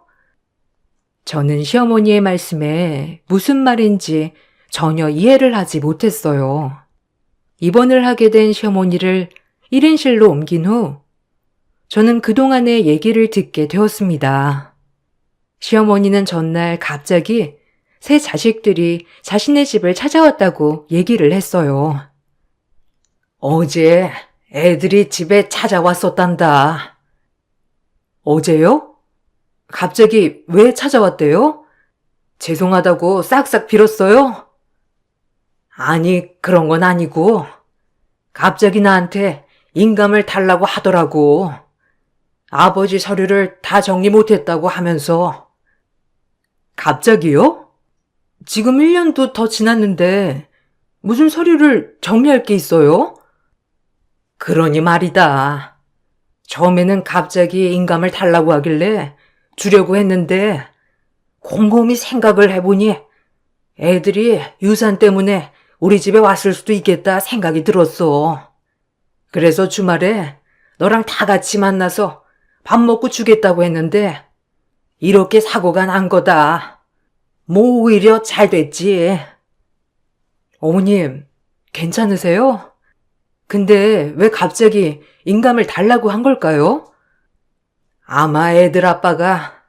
저는 시어머니의 말씀에 무슨 말인지 전혀 이해를 하지 못했어요. 입원을 하게 된 시어머니를 1인실로 옮긴 후 저는 그동안의 얘기를 듣게 되었습니다. 시어머니는 전날 갑자기 세 자식들이 자신의 집을 찾아왔다고 얘기를 했어요. 어제 애들이 집에 찾아왔었단다. 어제요? 갑자기 왜 찾아왔대요? 죄송하다고 싹싹 빌었어요? 아니, 그런 건 아니고 갑자기 나한테 인감을 달라고 하더라고. 아버지 서류를 다 정리 못했다고 하면서. 갑자기요? 지금 1년도 더 지났는데 무슨 서류를 정리할 게 있어요? 그러니 말이다. 처음에는 갑자기 인감을 달라고 하길래 주려고 했는데 곰곰이 생각을 해보니 애들이 유산 때문에 우리 집에 왔을 수도 있겠다 생각이 들었어. 그래서 주말에 너랑 다 같이 만나서 밥 먹고 주겠다고 했는데 이렇게 사고가 난 거다. 뭐 오히려 잘 됐지. 어머님, 괜찮으세요? 근데 왜 갑자기 인감을 달라고 한 걸까요? 아마 애들 아빠가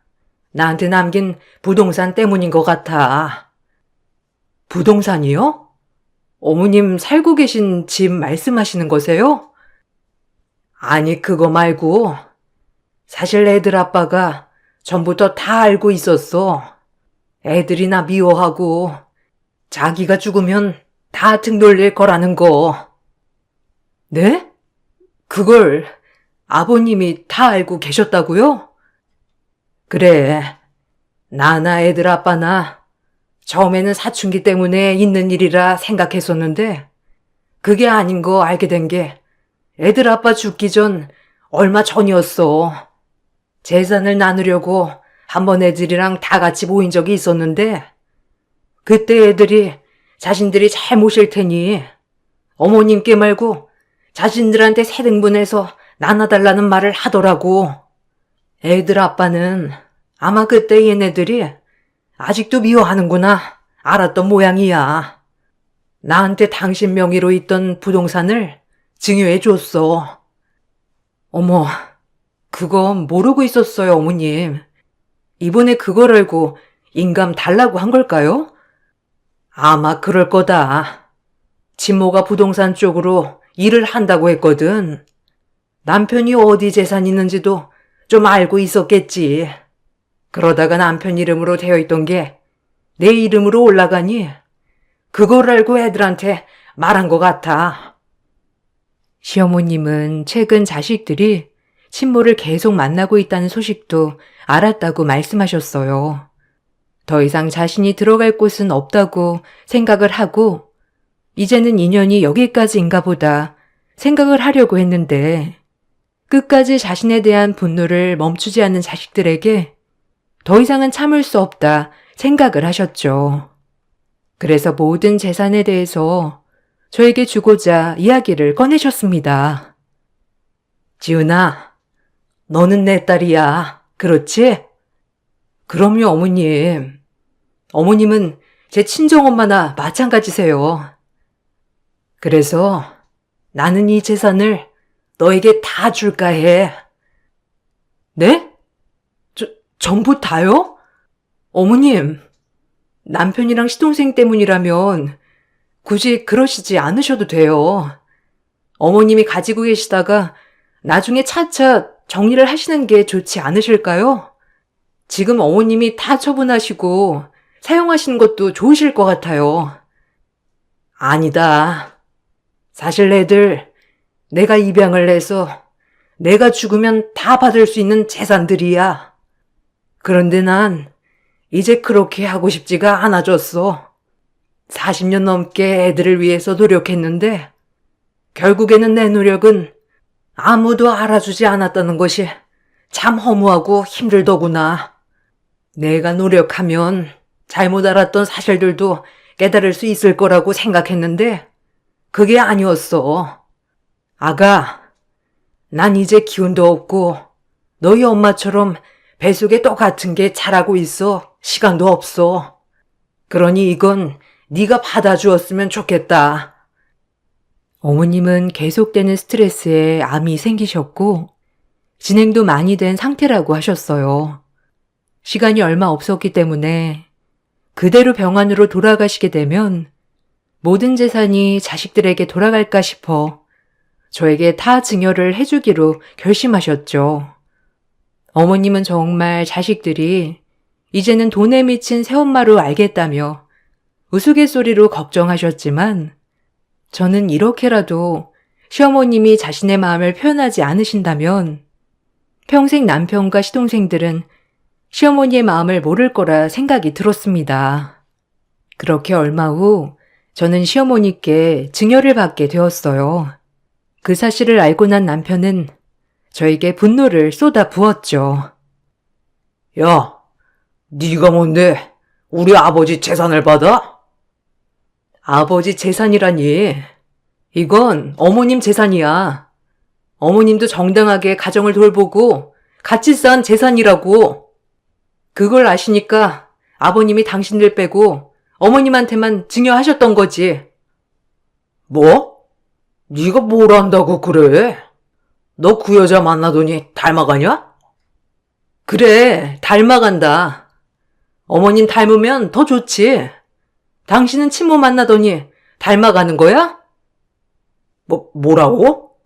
나한테 남긴 부동산 때문인 것 같아. 부동산이요? 어머님 살고 계신 집 말씀하시는 거세요? 아니, 그거 말고 사실 애들 아빠가 전부터 다 알고 있었어. 애들이 나 미워하고 자기가 죽으면 다 등 돌릴 거라는 거. 네? 그걸 아버님이 다 알고 계셨다고요? 그래. 나나 애들 아빠나 처음에는 사춘기 때문에 있는 일이라 생각했었는데 그게 아닌 거 알게 된 게 애들 아빠 죽기 전 얼마 전이었어. 재산을 나누려고 한번 애들이랑 다 같이 모인 적이 있었는데 그때 애들이 자신들이 잘 모실 테니 어머님께 말고 자신들한테 세 등분해서 나눠달라는 말을 하더라고. 애들 아빠는 아마 그때 얘네들이 아직도 미워하는구나 알았던 모양이야. 나한테 당신 명의로 있던 부동산을 증여해 줬어. 어머, 그건 모르고 있었어요, 어머님. 이번에 그걸 알고 인감 달라고 한 걸까요? 아마 그럴 거다. 친모가 부동산 쪽으로 일을 한다고 했거든. 남편이 어디 재산 있는지도 좀 알고 있었겠지. 그러다가 남편 이름으로 되어 있던 게 내 이름으로 올라가니 그걸 알고 애들한테 말한 것 같아. 시어머님은 최근 자식들이 친모를 계속 만나고 있다는 소식도 알았다고 말씀하셨어요. 더 이상 자신이 들어갈 곳은 없다고 생각을 하고 이제는 인연이 여기까지인가 보다 생각을 하려고 했는데 끝까지 자신에 대한 분노를 멈추지 않는 자식들에게 더 이상은 참을 수 없다 생각을 하셨죠. 그래서 모든 재산에 대해서 저에게 주고자 이야기를 꺼내셨습니다. 지은아, 너는 내 딸이야. 그렇지? 그럼요, 어머님. 어머님은 제 친정엄마나 마찬가지세요. 그래서 나는 이 재산을 너에게 다 줄까 해. 네? 전부 다요? 어머님, 남편이랑 시동생 때문이라면 굳이 그러시지 않으셔도 돼요. 어머님이 가지고 계시다가 나중에 차차 정리를 하시는 게 좋지 않으실까요? 지금 어머님이 다 처분하시고 사용하시는 것도 좋으실 것 같아요. 아니다. 사실 애들 내가 입양을 해서 내가 죽으면 다 받을 수 있는 재산들이야. 그런데 난 이제 그렇게 하고 싶지가 않아졌어. 40년 넘게 애들을 위해서 노력했는데 결국에는 내 노력은 아무도 알아주지 않았다는 것이 참 허무하고 힘들더구나. 내가 노력하면 잘못 알았던 사실들도 깨달을 수 있을 거라고 생각했는데 그게 아니었어. 아가, 난 이제 기운도 없고 너희 엄마처럼 뱃속에 떡 같은 게 자라고 있어. 시간도 없어. 그러니 이건 네가 받아주었으면 좋겠다. 어머님은 계속되는 스트레스에 암이 생기셨고 진행도 많이 된 상태라고 하셨어요. 시간이 얼마 없었기 때문에 그대로 병원으로 돌아가시게 되면 모든 재산이 자식들에게 돌아갈까 싶어 저에게 다 증여를 해주기로 결심하셨죠. 어머님은 정말 자식들이 이제는 돈에 미친 새엄마로 알겠다며 우스갯소리로 걱정하셨지만 저는 이렇게라도 시어머님이 자신의 마음을 표현하지 않으신다면 평생 남편과 시동생들은 시어머니의 마음을 모를 거라 생각이 들었습니다. 그렇게 얼마 후 저는 시어머니께 증여를 받게 되었어요. 그 사실을 알고 난 남편은 저에게 분노를 쏟아 부었죠. 야, 네가 뭔데 우리 아버지 재산을 받아? 아버지 재산이라니. 이건 어머님 재산이야. 어머님도 정당하게 가정을 돌보고 같이 쌓은 재산이라고. 그걸 아시니까 아버님이 당신들 빼고 어머님한테만 증여하셨던 거지. 뭐? 네가 뭘 안다고 그래? 너 그 여자 만나더니 닮아가냐? 그래, 닮아간다. 어머님 닮으면 더 좋지. 당신은 친모 만나더니 닮아가는 거야? 뭐라고?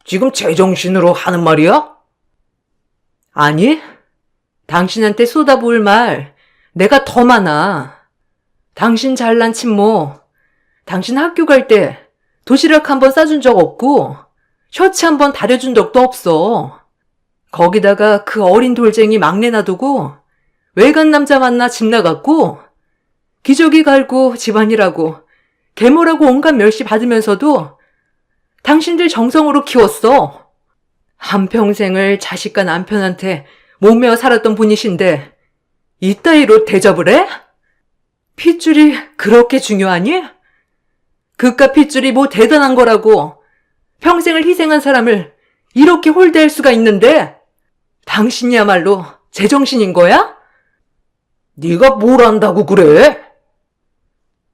지금 제정신으로 하는 말이야? 아니, 당신한테 쏟아부을 말 내가 더 많아. 당신 잘난 친모, 당신 학교 갈 때 도시락 한 번 싸준 적 없고 셔츠 한 번 다려준 적도 없어. 거기다가 그 어린 돌쟁이 막내 놔두고 외간 남자 만나 집 나갔고 기저귀 갈고 집안일하고 계모라고 온갖 멸시 받으면서도 당신들 정성으로 키웠어. 한평생을 자식과 남편한테 몸매어 살았던 분이신데 이따위로 대접을 해? 핏줄이 그렇게 중요하니? 그깟 핏줄이 뭐 대단한 거라고 평생을 희생한 사람을 이렇게 홀대할 수가 있는데 당신이야말로 제정신인 거야? 네가 뭘 안다고 그래?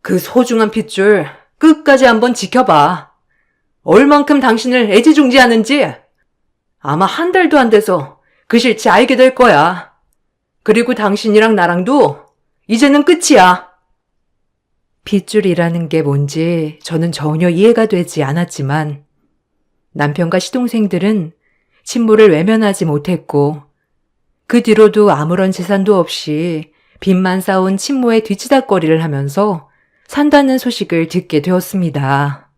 그 소중한 핏줄 끝까지 한번 지켜봐. 얼만큼 당신을 애지중지하는지 아마 한 달도 안 돼서 그 실체 알게 될 거야. 그리고 당신이랑 나랑도 이제는 끝이야. 핏줄이라는 게 뭔지 저는 전혀 이해가 되지 않았지만 남편과 시동생들은 친모를 외면하지 못했고 그 뒤로도 아무런 재산도 없이 빚만 쌓은 친모의 뒤치다꺼리를 하면서 산다는 소식을 듣게 되었습니다.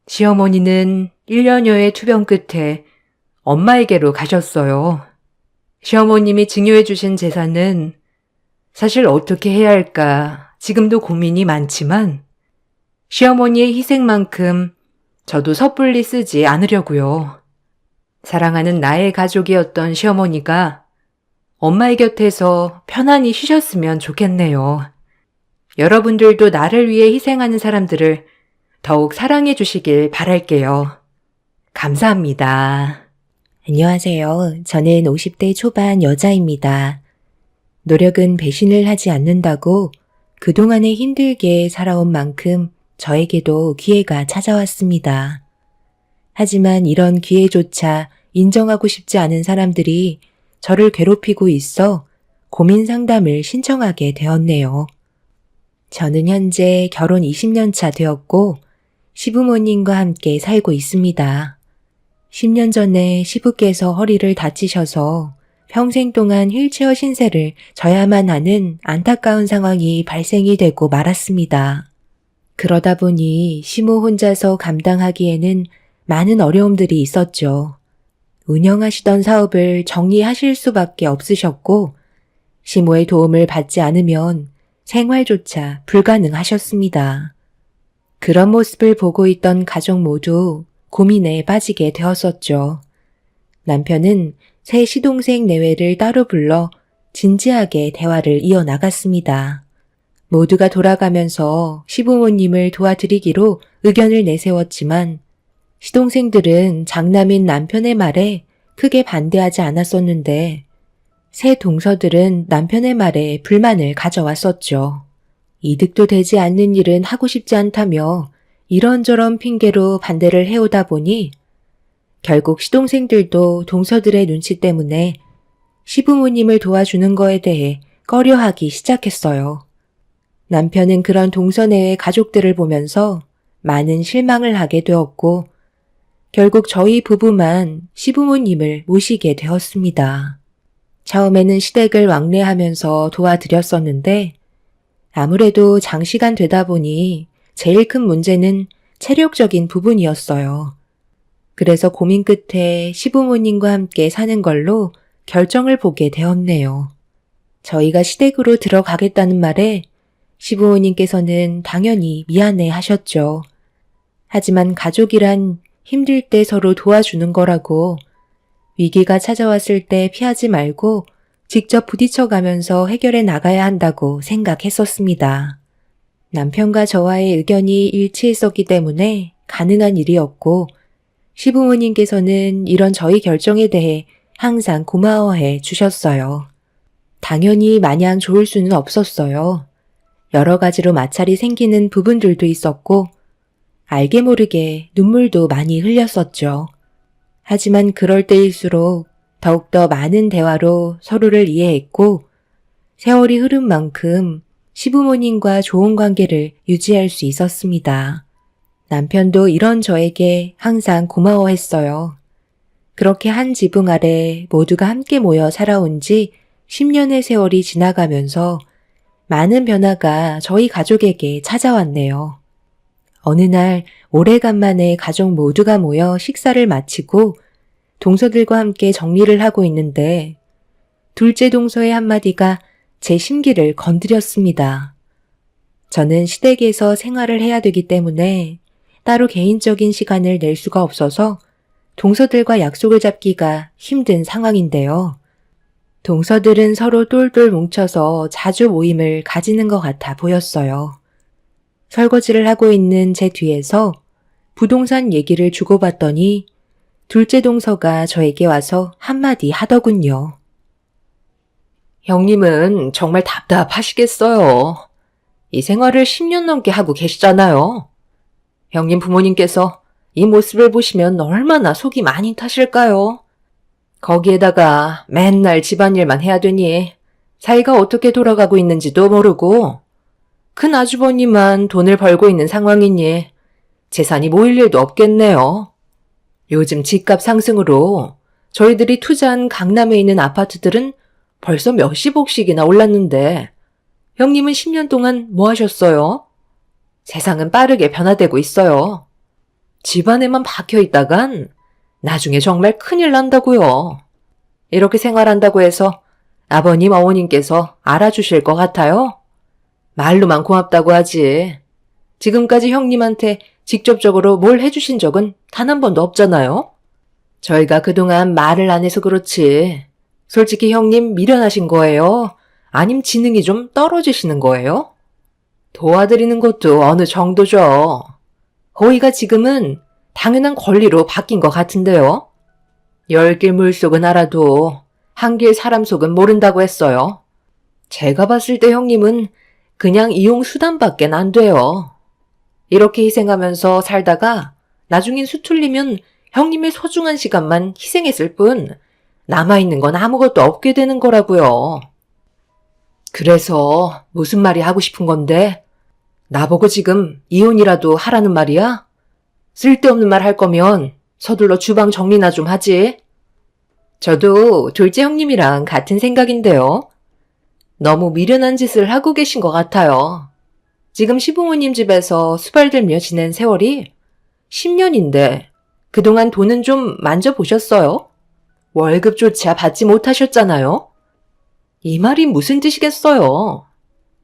시어머니는 1년여의 투병 끝에 엄마에게로 가셨어요. 시어머님이 증여해 주신 재산은 사실 어떻게 해야 할까 지금도 고민이 많지만 시어머니의 희생만큼 저도 섣불리 쓰지 않으려고요. 사랑하는 나의 가족이었던 시어머니가 엄마의 곁에서 편안히 쉬셨으면 좋겠네요. 여러분들도 나를 위해 희생하는 사람들을 더욱 사랑해 주시길 바랄게요. 감사합니다. 안녕하세요. 저는 50대 초반 여자입니다. 노력은 배신을 하지 않는다고 그동안에 힘들게 살아온 만큼 저에게도 기회가 찾아왔습니다. 하지만 이런 기회조차 인정하고 싶지 않은 사람들이 저를 괴롭히고 있어 고민 상담을 신청하게 되었네요. 저는 현재 결혼 20년 차 되었고 시부모님과 함께 살고 있습니다. 10년 전에 시부께서 허리를 다치셔서 평생 동안 휠체어 신세를 져야만 하는 안타까운 상황이 발생이 되고 말았습니다. 그러다 보니 시모 혼자서 감당하기에는 많은 어려움들이 있었죠. 운영하시던 사업을 정리하실 수밖에 없으셨고 시모의 도움을 받지 않으면 생활조차 불가능하셨습니다. 그런 모습을 보고 있던 가족 모두 고민에 빠지게 되었었죠. 남편은 새 시동생 내외를 따로 불러 진지하게 대화를 이어나갔습니다. 모두가 돌아가면서 시부모님을 도와드리기로 의견을 내세웠지만 시동생들은 장남인 남편의 말에 크게 반대하지 않았었는데 새 동서들은 남편의 말에 불만을 가져왔었죠. 이득도 되지 않는 일은 하고 싶지 않다며 이런저런 핑계로 반대를 해오다 보니 결국 시동생들도 동서들의 눈치 때문에 시부모님을 도와주는 거에 대해 꺼려하기 시작했어요. 남편은 그런 동서내의 가족들을 보면서 많은 실망을 하게 되었고 결국 저희 부부만 시부모님을 모시게 되었습니다. 처음에는 시댁을 왕래하면서 도와드렸었는데 아무래도 장시간 되다 보니 제일 큰 문제는 체력적인 부분이었어요. 그래서 고민 끝에 시부모님과 함께 사는 걸로 결정을 보게 되었네요. 저희가 시댁으로 들어가겠다는 말에 시부모님께서는 당연히 미안해 하셨죠. 하지만 가족이란 힘들 때 서로 도와주는 거라고 위기가 찾아왔을 때 피하지 말고 직접 부딪혀가면서 해결해 나가야 한다고 생각했었습니다. 남편과 저와의 의견이 일치했었기 때문에 가능한 일이었고 시부모님께서는 이런 저희 결정에 대해 항상 고마워해 주셨어요. 당연히 마냥 좋을 수는 없었어요. 여러 가지로 마찰이 생기는 부분들도 있었고 알게 모르게 눈물도 많이 흘렸었죠. 하지만 그럴 때일수록 더욱더 많은 대화로 서로를 이해했고 세월이 흐른 만큼 시부모님과 좋은 관계를 유지할 수 있었습니다. 남편도 이런 저에게 항상 고마워했어요. 그렇게 한 지붕 아래 모두가 함께 모여 살아온 지 10년의 세월이 지나가면서 많은 변화가 저희 가족에게 찾아왔네요. 어느 날 오래간만에 가족 모두가 모여 식사를 마치고 동서들과 함께 정리를 하고 있는데 둘째 동서의 한마디가 제 심기를 건드렸습니다. 저는 시댁에서 생활을 해야 되기 때문에 따로 개인적인 시간을 낼 수가 없어서 동서들과 약속을 잡기가 힘든 상황인데요. 동서들은 서로 똘똘 뭉쳐서 자주 모임을 가지는 것 같아 보였어요. 설거지를 하고 있는 제 뒤에서 부동산 얘기를 주고받더니 둘째 동서가 저에게 와서 한마디 하더군요. 형님은 정말 답답하시겠어요. 이 생활을 10년 넘게 하고 계시잖아요. 형님 부모님께서 이 모습을 보시면 얼마나 속이 많이 타실까요? 거기에다가 맨날 집안일만 해야 되니 사이가 어떻게 돌아가고 있는지도 모르고 큰 아주버님만 돈을 벌고 있는 상황이니 재산이 모일 일도 없겠네요. 요즘 집값 상승으로 저희들이 투자한 강남에 있는 아파트들은 벌써 몇십억씩이나 올랐는데 형님은 10년 동안 뭐 하셨어요? 세상은 빠르게 변화되고 있어요. 집안에만 박혀 있다간 나중에 정말 큰일 난다고요. 이렇게 생활한다고 해서 아버님, 어머님께서 알아주실 것 같아요? 말로만 고맙다고 하지. 지금까지 형님한테 직접적으로 뭘 해주신 적은 단 한 번도 없잖아요. 저희가 그동안 말을 안 해서 그렇지. 솔직히 형님 미련하신 거예요? 아님 지능이 좀 떨어지시는 거예요? 도와드리는 것도 어느 정도죠. 호의가 지금은 당연한 권리로 바뀐 것 같은데요. 10길 물속은 알아도 한 길 사람 속은 모른다고 했어요. 제가 봤을 때 형님은 그냥 이용 수단밖에 안 돼요. 이렇게 희생하면서 살다가 나중엔 수틀리면 형님의 소중한 시간만 희생했을 뿐 남아있는 건 아무것도 없게 되는 거라고요. 그래서 무슨 말이 하고 싶은 건데 나보고 지금 이혼이라도 하라는 말이야? 쓸데없는 말 할 거면 서둘러 주방 정리나 좀 하지. 저도 둘째 형님이랑 같은 생각인데요. 너무 미련한 짓을 하고 계신 것 같아요. 지금 시부모님 집에서 수발들며 지낸 세월이 10년인데 그동안 돈은 좀 만져보셨어요? 월급조차 받지 못하셨잖아요? 이 말이 무슨 뜻이겠어요?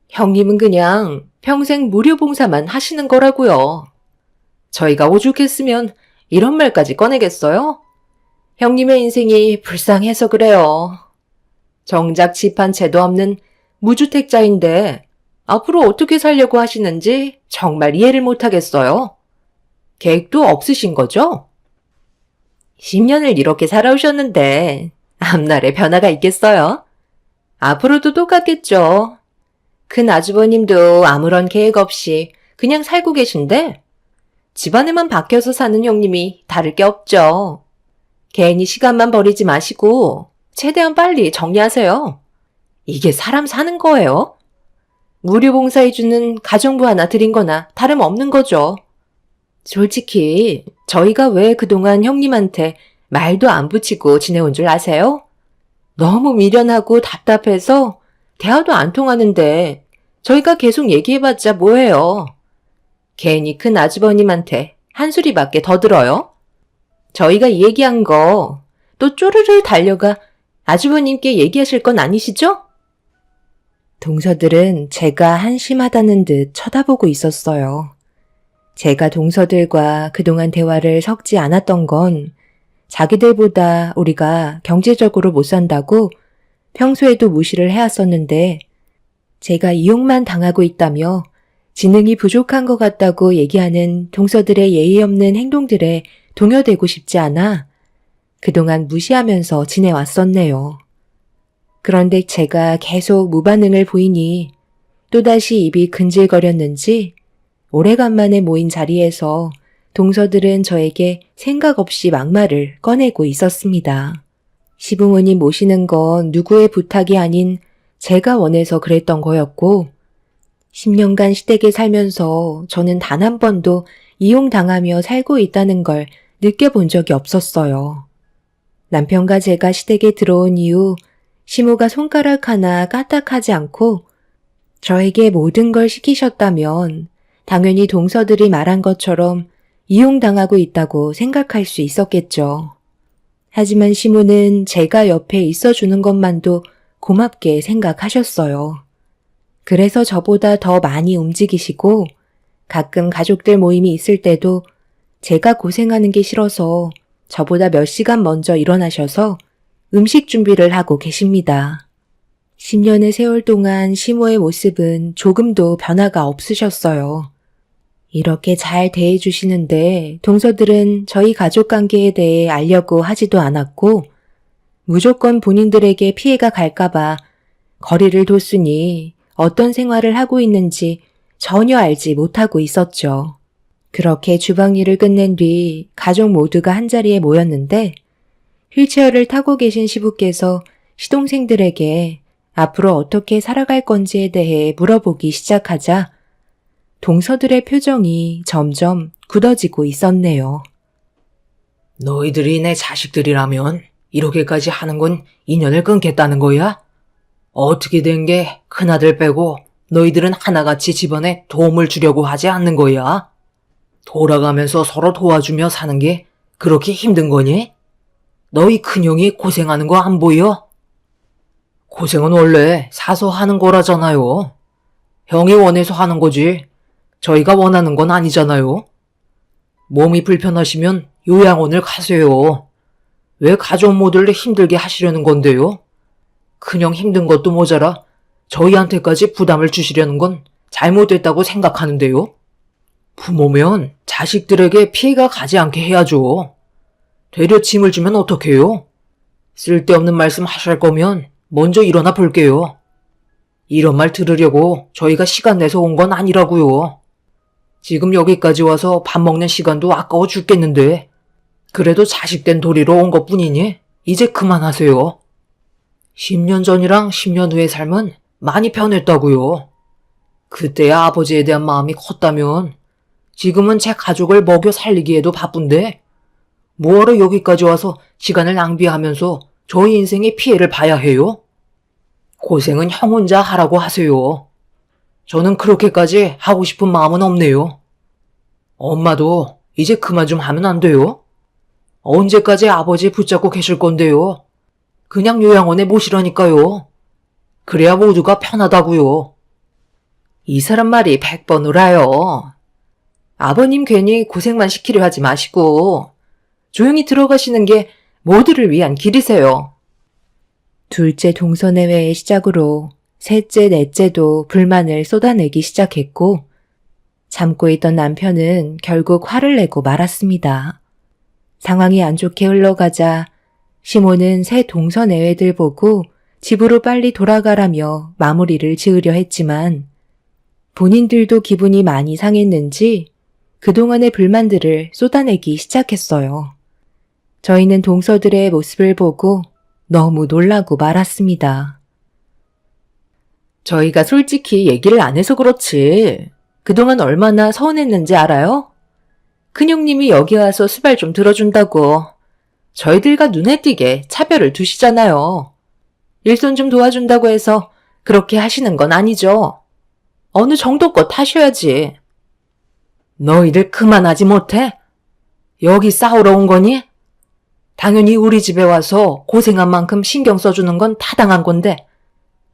형님은 그냥 평생 무료 봉사만 하시는 거라고요. 저희가 오죽했으면 이런 말까지 꺼내겠어요? 형님의 인생이 불쌍해서 그래요. 정작 집 한 채도 없는 무주택자인데 앞으로 어떻게 살려고 하시는지 정말 이해를 못하겠어요. 계획도 없으신 거죠? 10년을 이렇게 살아오셨는데 앞날에 변화가 있겠어요? 앞으로도 똑같겠죠. 큰 아주버님도 아무런 계획 없이 그냥 살고 계신데 집안에만 박혀서 사는 형님이 다를 게 없죠. 괜히 시간만 버리지 마시고 최대한 빨리 정리하세요. 이게 사람 사는 거예요? 무료 봉사해주는 가정부 하나 드린 거나 다름없는 거죠. 솔직히 저희가 왜 그동안 형님한테 말도 안 붙이고 지내온 줄 아세요? 너무 미련하고 답답해서 대화도 안 통하는데 저희가 계속 얘기해봤자 뭐해요. 괜히 큰 아주버님한테 한 소리밖에 더 들어요. 저희가 얘기한 거 또 쪼르르 달려가 아주버님께 얘기하실 건 아니시죠? 동서들은 제가 한심하다는 듯 쳐다보고 있었어요. 제가 동서들과 그동안 대화를 섞지 않았던 건 자기들보다 우리가 경제적으로 못 산다고 평소에도 무시를 해왔었는데 제가 이용만 당하고 있다며 지능이 부족한 것 같다고 얘기하는 동서들의 예의 없는 행동들에 동요되고 싶지 않아 그동안 무시하면서 지내왔었네요. 그런데 제가 계속 무반응을 보이니 또다시 입이 근질거렸는지 오래간만에 모인 자리에서 동서들은 저에게 생각 없이 막말을 꺼내고 있었습니다. 시부모님 모시는 건 누구의 부탁이 아닌 제가 원해서 그랬던 거였고 10년간 시댁에 살면서 저는 단 한 번도 이용당하며 살고 있다는 걸 느껴본 적이 없었어요. 남편과 제가 시댁에 들어온 이후 시모가 손가락 하나 까딱하지 않고 저에게 모든 걸 시키셨다면 당연히 동서들이 말한 것처럼 이용당하고 있다고 생각할 수 있었겠죠. 하지만 시모는 제가 옆에 있어주는 것만도 고맙게 생각하셨어요. 그래서 저보다 더 많이 움직이시고 가끔 가족들 모임이 있을 때도 제가 고생하는 게 싫어서 저보다 몇 시간 먼저 일어나셔서 음식 준비를 하고 계십니다. 10년의 세월 동안 시모의 모습은 조금도 변화가 없으셨어요. 이렇게 잘 대해주시는데 동서들은 저희 가족관계에 대해 알려고 하지도 않았고 무조건 본인들에게 피해가 갈까봐 거리를 뒀으니 어떤 생활을 하고 있는지 전혀 알지 못하고 있었죠. 그렇게 주방 일을 끝낸 뒤 가족 모두가 한자리에 모였는데 휠체어를 타고 계신 시부께서 시동생들에게 앞으로 어떻게 살아갈 건지에 대해 물어보기 시작하자 동서들의 표정이 점점 굳어지고 있었네요. 너희들이 내 자식들이라면 이렇게까지 하는 건 인연을 끊겠다는 거야? 어떻게 된 게 큰아들 빼고 너희들은 하나같이 집안에 도움을 주려고 하지 않는 거야? 돌아가면서 서로 도와주며 사는 게 그렇게 힘든 거니? 너희 큰형이 고생하는 거 안 보여? 고생은 원래 사서 하는 거라잖아요. 형이 원해서 하는 거지. 저희가 원하는 건 아니잖아요. 몸이 불편하시면 요양원을 가세요. 왜 가족 모두를 힘들게 하시려는 건데요? 그냥 힘든 것도 모자라 저희한테까지 부담을 주시려는 건 잘못됐다고 생각하는데요. 부모면 자식들에게 피해가 가지 않게 해야죠. 되려 짐을 주면 어떡해요? 쓸데없는 말씀 하실 거면 먼저 일어나 볼게요. 이런 말 들으려고 저희가 시간 내서 온 건 아니라고요. 지금 여기까지 와서 밥 먹는 시간도 아까워 죽겠는데 그래도 자식된 도리로 온 것뿐이니 이제 그만하세요. 10년 전이랑 10년 후의 삶은 많이 변했다고요. 그때야 아버지에 대한 마음이 컸다면 지금은 제 가족을 먹여 살리기에도 바쁜데 뭐하러 여기까지 와서 시간을 낭비하면서 저희 인생의 피해를 봐야 해요? 고생은 형 혼자 하라고 하세요. 저는 그렇게까지 하고 싶은 마음은 없네요. 엄마도 이제 그만 좀 하면 안 돼요? 언제까지 아버지 붙잡고 계실 건데요? 그냥 요양원에 모시라니까요. 그래야 모두가 편하다고요. 이 사람 말이 100번 옳아요. 아버님 괜히 고생만 시키려 하지 마시고 조용히 들어가시는 게 모두를 위한 길이세요. 둘째 동서내외의 시작으로 셋째, 넷째도 불만을 쏟아내기 시작했고 참고 있던 남편은 결국 화를 내고 말았습니다. 상황이 안 좋게 흘러가자 시모는 새 동서내외들 보고 집으로 빨리 돌아가라며 마무리를 지으려 했지만 본인들도 기분이 많이 상했는지 그동안의 불만들을 쏟아내기 시작했어요. 저희는 동서들의 모습을 보고 너무 놀라고 말았습니다. 저희가 솔직히 얘기를 안 해서 그렇지. 그동안 얼마나 서운했는지 알아요? 큰형님이 여기 와서 수발 좀 들어준다고 저희들과 눈에 띄게 차별을 두시잖아요. 일손 좀 도와준다고 해서 그렇게 하시는 건 아니죠. 어느 정도껏 하셔야지. 너희들 그만하지 못해? 여기 싸우러 온 거니? 당연히 우리 집에 와서 고생한 만큼 신경 써주는 건 타당한 건데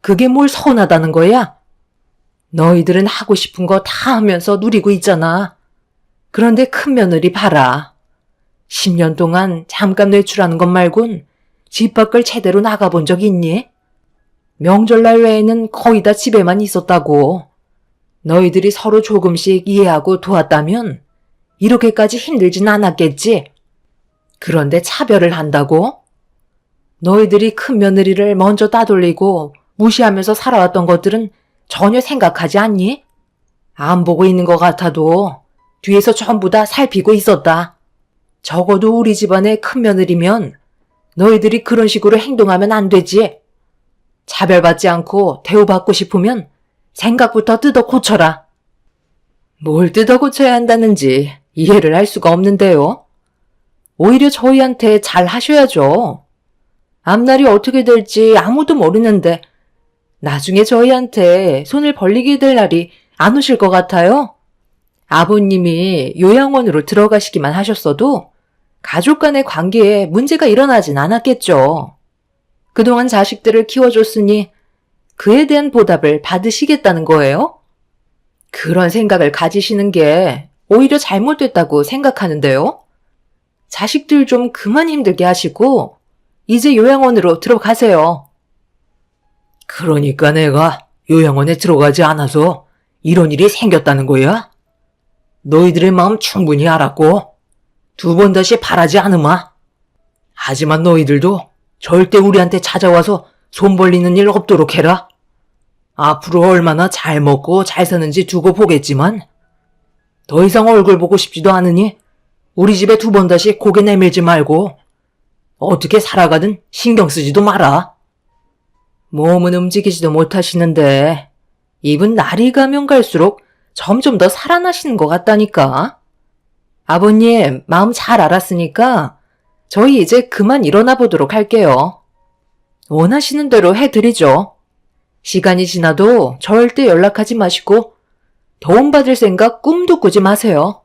그게 뭘 서운하다는 거야? 너희들은 하고 싶은 거 다 하면서 누리고 있잖아. 그런데 큰 며느리 봐라. 10년 동안 잠깐 외출하는 것 말곤 집 밖을 제대로 나가본 적 있니? 명절날 외에는 거의 다 집에만 있었다고. 너희들이 서로 조금씩 이해하고 도왔다면 이렇게까지 힘들진 않았겠지? 그런데 차별을 한다고? 너희들이 큰 며느리를 먼저 따돌리고 무시하면서 살아왔던 것들은 전혀 생각하지 않니? 안 보고 있는 것 같아도 뒤에서 전부 다 살피고 있었다. 적어도 우리 집안의 큰 며느리면 너희들이 그런 식으로 행동하면 안 되지. 차별받지 않고 대우받고 싶으면 생각부터 뜯어 고쳐라. 뭘 뜯어 고쳐야 한다는지 이해를 할 수가 없는데요. 오히려 저희한테 잘 하셔야죠. 앞날이 어떻게 될지 아무도 모르는데 나중에 저희한테 손을 벌리게 될 날이 안 오실 것 같아요. 아버님이 요양원으로 들어가시기만 하셨어도 가족 간의 관계에 문제가 일어나진 않았겠죠. 그동안 자식들을 키워줬으니 그에 대한 보답을 받으시겠다는 거예요? 그런 생각을 가지시는 게 오히려 잘못됐다고 생각하는데요. 자식들 좀 그만 힘들게 하시고 이제 요양원으로 들어가세요. 그러니까 내가 요양원에 들어가지 않아서 이런 일이 생겼다는 거야? 너희들의 마음 충분히 알았고 2번 다시 바라지 않으마. 하지만 너희들도 절대 우리한테 찾아와서 손 벌리는 일 없도록 해라. 앞으로 얼마나 잘 먹고 잘 사는지 두고 보겠지만 더 이상 얼굴 보고 싶지도 않으니 우리 집에 2번 다시 고개 내밀지 말고 어떻게 살아가든 신경 쓰지도 마라. 몸은 움직이지도 못하시는데 입은 날이 가면 갈수록 점점 더 살아나시는 것 같다니까. 아버님 마음 잘 알았으니까 저희 이제 그만 일어나 보도록 할게요. 원하시는 대로 해드리죠. 시간이 지나도 절대 연락하지 마시고 도움받을 생각 꿈도 꾸지 마세요.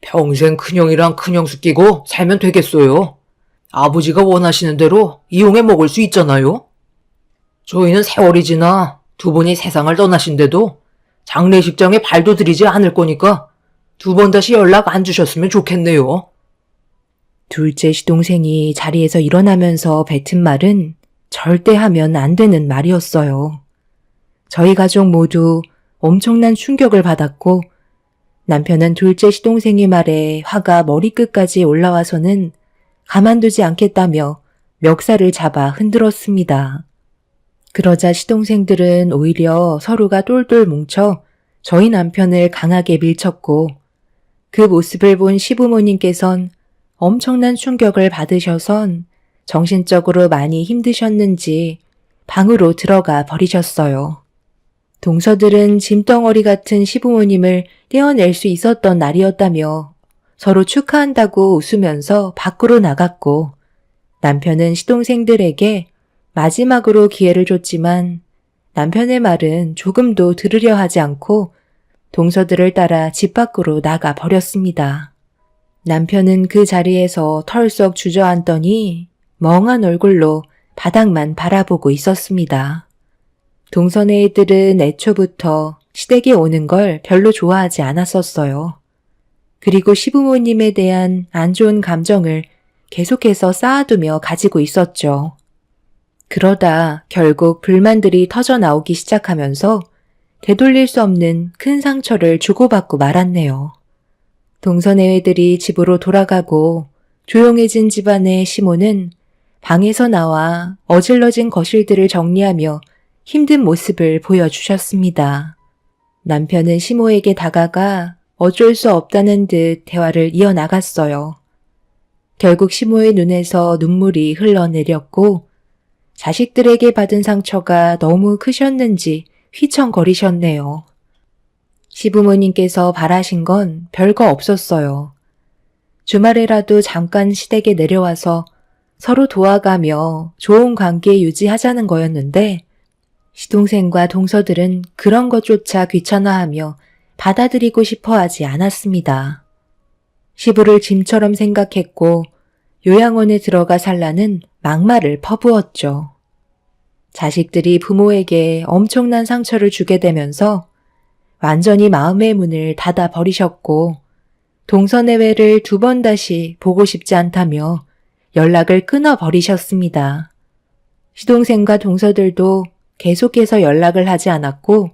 평생 큰형이랑 큰형수 끼고 살면 되겠어요. 아버지가 원하시는 대로 이용해 먹을 수 있잖아요. 저희는 세월이 지나 2분이 세상을 떠나신데도 장례식장에 발도 들이지 않을 거니까 두 번 다시 연락 안 주셨으면 좋겠네요. 둘째 시동생이 자리에서 일어나면서 뱉은 말은 절대 하면 안 되는 말이었어요. 저희 가족 모두 엄청난 충격을 받았고 남편은 둘째 시동생의 말에 화가 머리끝까지 올라와서는 가만두지 않겠다며 멱살을 잡아 흔들었습니다. 그러자 시동생들은 오히려 서로가 똘똘 뭉쳐 저희 남편을 강하게 밀쳤고 그 모습을 본 시부모님께선 엄청난 충격을 받으셔선 정신적으로 많이 힘드셨는지 방으로 들어가 버리셨어요. 동서들은 짐덩어리 같은 시부모님을 떼어낼 수 있었던 날이었다며 서로 축하한다고 웃으면서 밖으로 나갔고 남편은 시동생들에게 마지막으로 기회를 줬지만 남편의 말은 조금도 들으려 하지 않고 동서들을 따라 집 밖으로 나가 버렸습니다. 남편은 그 자리에서 털썩 주저앉더니 멍한 얼굴로 바닥만 바라보고 있었습니다. 동선의 애들은 애초부터 시댁에 오는 걸 별로 좋아하지 않았었어요. 그리고 시부모님에 대한 안 좋은 감정을 계속해서 쌓아두며 가지고 있었죠. 그러다 결국 불만들이 터져 나오기 시작하면서 되돌릴 수 없는 큰 상처를 주고받고 말았네요. 동선의 애들이 집으로 돌아가고 조용해진 집안의 시모는 방에서 나와 어질러진 거실들을 정리하며 힘든 모습을 보여주셨습니다. 남편은 시모에게 다가가 어쩔 수 없다는 듯 대화를 이어나갔어요. 결국 시모의 눈에서 눈물이 흘러내렸고 자식들에게 받은 상처가 너무 크셨는지 휘청거리셨네요. 시부모님께서 바라신 건 별거 없었어요. 주말에라도 잠깐 시댁에 내려와서 서로 도와가며 좋은 관계 유지하자는 거였는데 시동생과 동서들은 그런 것조차 귀찮아하며 받아들이고 싶어 하지 않았습니다. 시부를 짐처럼 생각했고 요양원에 들어가 살라는 막말을 퍼부었죠. 자식들이 부모에게 엄청난 상처를 주게 되면서 완전히 마음의 문을 닫아 버리셨고 동서내외를 두 번 다시 보고 싶지 않다며 연락을 끊어 버리셨습니다. 시동생과 동서들도 계속해서 연락을 하지 않았고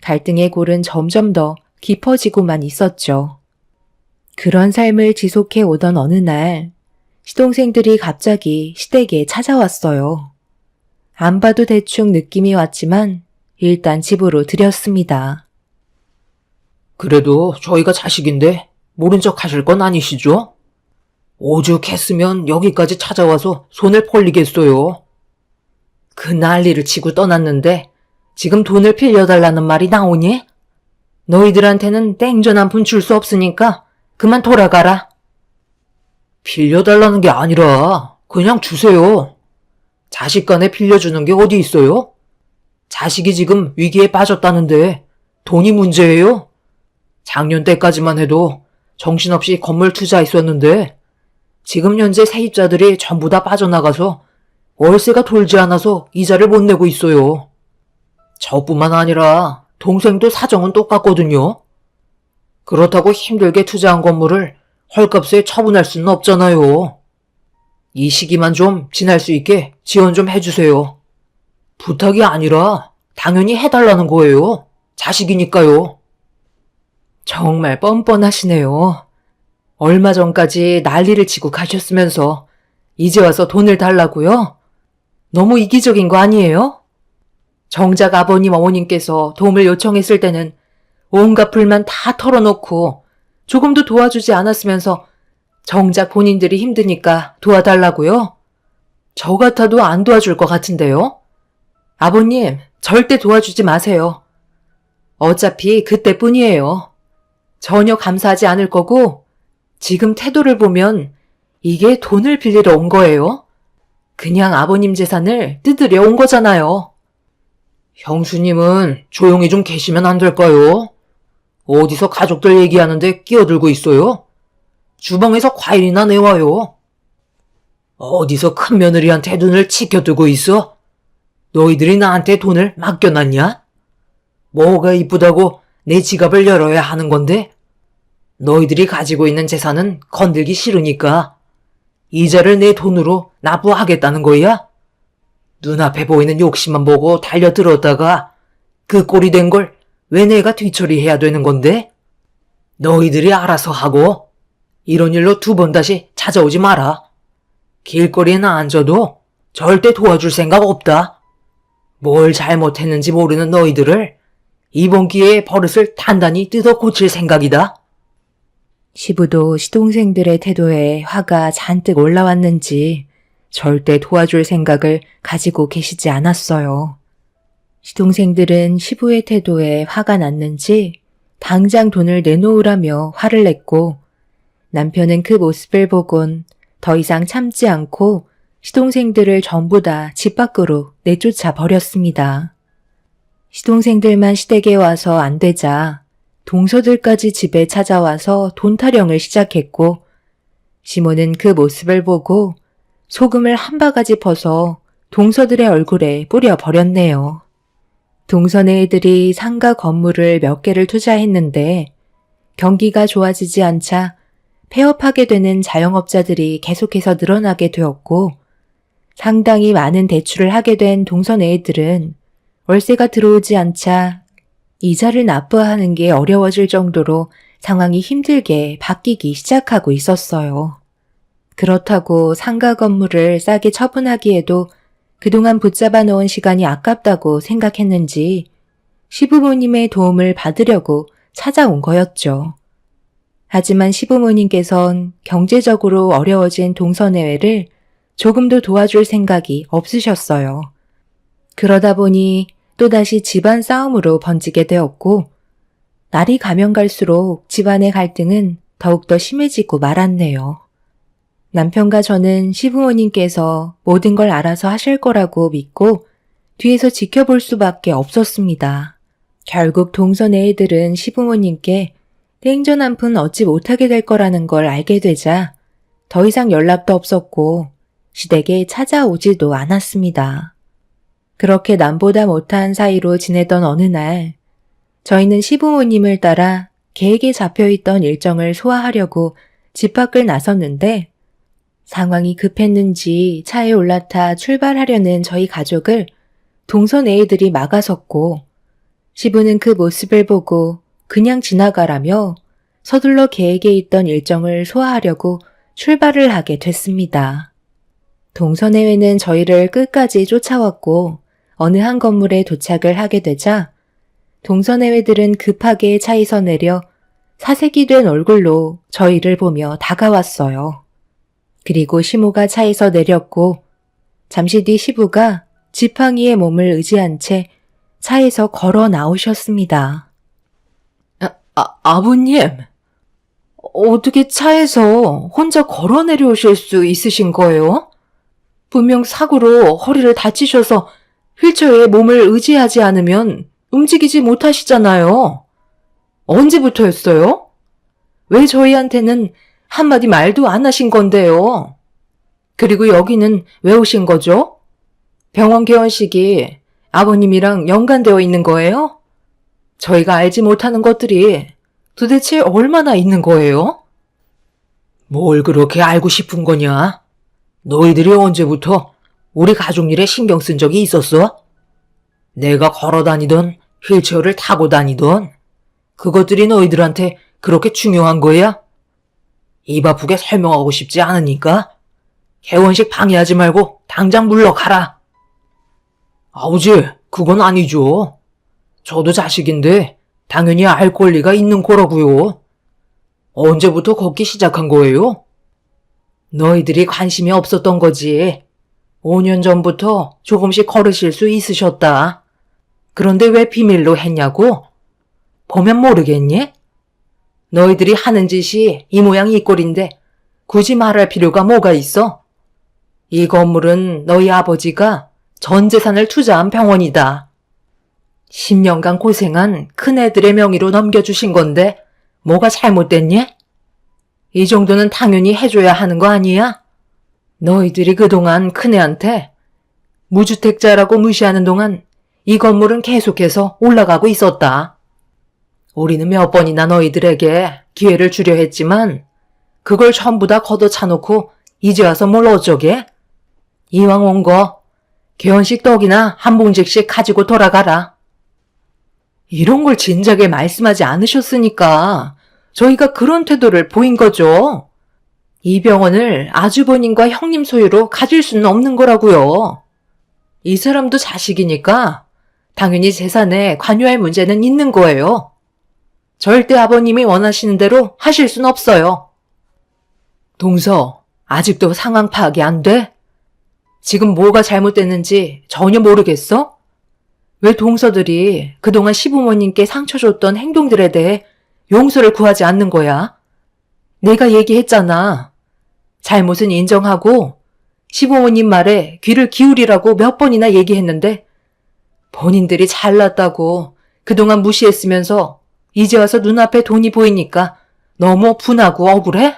갈등의 골은 점점 더 깊어지고만 있었죠. 그런 삶을 지속해 오던 어느 날 시동생들이 갑자기 시댁에 찾아왔어요. 안 봐도 대충 느낌이 왔지만 일단 집으로 들였습니다. 그래도 저희가 자식인데 모른 척 하실 건 아니시죠? 오죽했으면 여기까지 찾아와서 손을 벌리겠어요. 그 난리를 치고 떠났는데 지금 돈을 빌려달라는 말이 나오니? 너희들한테는 땡전 한 푼 줄 수 없으니까 그만 돌아가라. 빌려달라는 게 아니라 그냥 주세요. 자식 간에 빌려주는 게 어디 있어요? 자식이 지금 위기에 빠졌다는데 돈이 문제예요? 작년 때까지만 해도 정신없이 건물 투자했었는데 지금 현재 세입자들이 전부 다 빠져나가서 월세가 돌지 않아서 이자를 못 내고 있어요. 저뿐만 아니라 동생도 사정은 똑같거든요. 그렇다고 힘들게 투자한 건물을 헐값에 처분할 수는 없잖아요. 이 시기만 좀 지날 수 있게 지원 좀 해주세요. 부탁이 아니라 당연히 해달라는 거예요. 자식이니까요. 정말 뻔뻔하시네요. 얼마 전까지 난리를 치고 가셨으면서 이제 와서 돈을 달라고요? 너무 이기적인 거 아니에요? 정작 아버님 어머님께서 도움을 요청했을 때는 온갖 불만 다 털어놓고 조금도 도와주지 않았으면서 정작 본인들이 힘드니까 도와달라고요? 저 같아도 안 도와줄 것 같은데요? 아버님, 절대 도와주지 마세요. 어차피 그때뿐이에요. 전혀 감사하지 않을 거고 지금 태도를 보면 이게 돈을 빌리러 온 거예요. 그냥 아버님 재산을 뜯으려 온 거잖아요. 형수님은 조용히 좀 계시면 안 될까요? 어디서 가족들 얘기하는데 끼어들고 있어요? 주방에서 과일이나 내와요. 어디서 큰 며느리한테 눈을 치켜두고 있어? 너희들이 나한테 돈을 맡겨놨냐? 뭐가 이쁘다고 내 지갑을 열어야 하는 건데? 너희들이 가지고 있는 재산은 건들기 싫으니까 이자를 내 돈으로 납부하겠다는 거야? 눈앞에 보이는 욕심만 보고 달려들었다가 그 꼴이 된 걸 왜 내가 뒤처리해야 되는 건데? 너희들이 알아서 하고 이런 일로 두 번 다시 찾아오지 마라. 길거리에 나 앉아도 절대 도와줄 생각 없다. 뭘 잘못했는지 모르는 너희들을 이번 기회에 버릇을 단단히 뜯어 고칠 생각이다. 시부도 시동생들의 태도에 화가 잔뜩 올라왔는지 절대 도와줄 생각을 가지고 계시지 않았어요. 시동생들은 시부의 태도에 화가 났는지 당장 돈을 내놓으라며 화를 냈고 남편은 그 모습을 보곤 더 이상 참지 않고 시동생들을 전부 다 집 밖으로 내쫓아 버렸습니다. 시동생들만 시댁에 와서 안 되자 동서들까지 집에 찾아와서 돈 타령을 시작했고 시모는 그 모습을 보고 소금을 한 바가지 퍼서 동서들의 얼굴에 뿌려 버렸네요. 동서네 애들이 상가 건물을 몇 개를 투자했는데 경기가 좋아지지 않자 폐업하게 되는 자영업자들이 계속해서 늘어나게 되었고 상당히 많은 대출을 하게 된 동서네 애들은 월세가 들어오지 않자 이자를 납부하는 게 어려워질 정도로 상황이 힘들게 바뀌기 시작하고 있었어요. 그렇다고 상가 건물을 싸게 처분하기에도 그동안 붙잡아 놓은 시간이 아깝다고 생각했는지 시부모님의 도움을 받으려고 찾아온 거였죠. 하지만 시부모님께선 경제적으로 어려워진 동서내외를 조금도 도와줄 생각이 없으셨어요. 그러다 보니 또다시 집안 싸움으로 번지게 되었고 날이 가면 갈수록 집안의 갈등은 더욱더 심해지고 말았네요. 남편과 저는 시부모님께서 모든 걸 알아서 하실 거라고 믿고 뒤에서 지켜볼 수밖에 없었습니다. 결국 동서네 애들은 시부모님께 땡전 한 푼 얻지 못하게 될 거라는 걸 알게 되자 더 이상 연락도 없었고 시댁에 찾아오지도 않았습니다. 그렇게 남보다 못한 사이로 지내던 어느 날 저희는 시부모님을 따라 계획에 잡혀있던 일정을 소화하려고 집 밖을 나섰는데 상황이 급했는지 차에 올라타 출발하려는 저희 가족을 동서네 애들이 막아섰고 시부는 그 모습을 보고 그냥 지나가라며 서둘러 계획에 있던 일정을 소화하려고 출발을 하게 됐습니다. 동서내외는 저희를 끝까지 쫓아왔고 어느 한 건물에 도착을 하게 되자 동서내외들은 급하게 차에서 내려 사색이 된 얼굴로 저희를 보며 다가왔어요. 그리고 시모가 차에서 내렸고 잠시 뒤 시부가 지팡이에 몸을 의지한 채 차에서 걸어 나오셨습니다. 아버님, 어떻게 차에서 혼자 걸어 내려오실 수 있으신 거예요? 분명 사고로 허리를 다치셔서 휠체어에 몸을 의지하지 않으면 움직이지 못하시잖아요. 언제부터였어요? 왜 저희한테는 한마디 말도 안 하신 건데요? 그리고 여기는 왜 오신 거죠? 병원 개원식이 아버님이랑 연관되어 있는 거예요? 저희가 알지 못하는 것들이 도대체 얼마나 있는 거예요? 뭘 그렇게 알고 싶은 거냐? 너희들이 언제부터 우리 가족 일에 신경 쓴 적이 있었어? 내가 걸어 다니던 휠체어를 타고 다니던 그것들이 너희들한테 그렇게 중요한 거야? 입 아프게 설명하고 싶지 않으니까 개원식 방해하지 말고 당장 물러가라. 아버지, 그건 아니죠. 저도 자식인데 당연히 알 권리가 있는 거라고요. 언제부터 걷기 시작한 거예요? 너희들이 관심이 없었던 거지. 5년 전부터 조금씩 걸으실 수 있으셨다. 그런데 왜 비밀로 했냐고? 보면 모르겠니? 너희들이 하는 짓이 이 모양 이 꼴인데 굳이 말할 필요가 뭐가 있어? 이 건물은 너희 아버지가 전 재산을 투자한 병원이다. 10년간 고생한 큰애들의 명의로 넘겨주신 건데 뭐가 잘못됐니? 이 정도는 당연히 해줘야 하는 거 아니야? 너희들이 그동안 큰애한테 무주택자라고 무시하는 동안 이 건물은 계속해서 올라가고 있었다. 우리는 몇 번이나 너희들에게 기회를 주려 했지만 그걸 전부 다 걷어차놓고 이제 와서 뭘 어쩌게? 이왕 온 거 개원식 떡이나 한 봉지씩 가지고 돌아가라. 이런 걸 진작에 말씀하지 않으셨으니까 저희가 그런 태도를 보인 거죠. 이 병원을 아주버님과 형님 소유로 가질 수는 없는 거라고요. 이 사람도 자식이니까 당연히 재산에 관여할 문제는 있는 거예요. 절대 아버님이 원하시는 대로 하실 순 없어요. 동서, 아직도 상황 파악이 안 돼? 지금 뭐가 잘못됐는지 전혀 모르겠어? 왜 동서들이 그동안 시부모님께 상처 줬던 행동들에 대해 용서를 구하지 않는 거야? 내가 얘기했잖아. 잘못은 인정하고 시부모님 말에 귀를 기울이라고 몇 번이나 얘기했는데 본인들이 잘났다고 그동안 무시했으면서 이제 와서 눈앞에 돈이 보이니까 너무 분하고 억울해?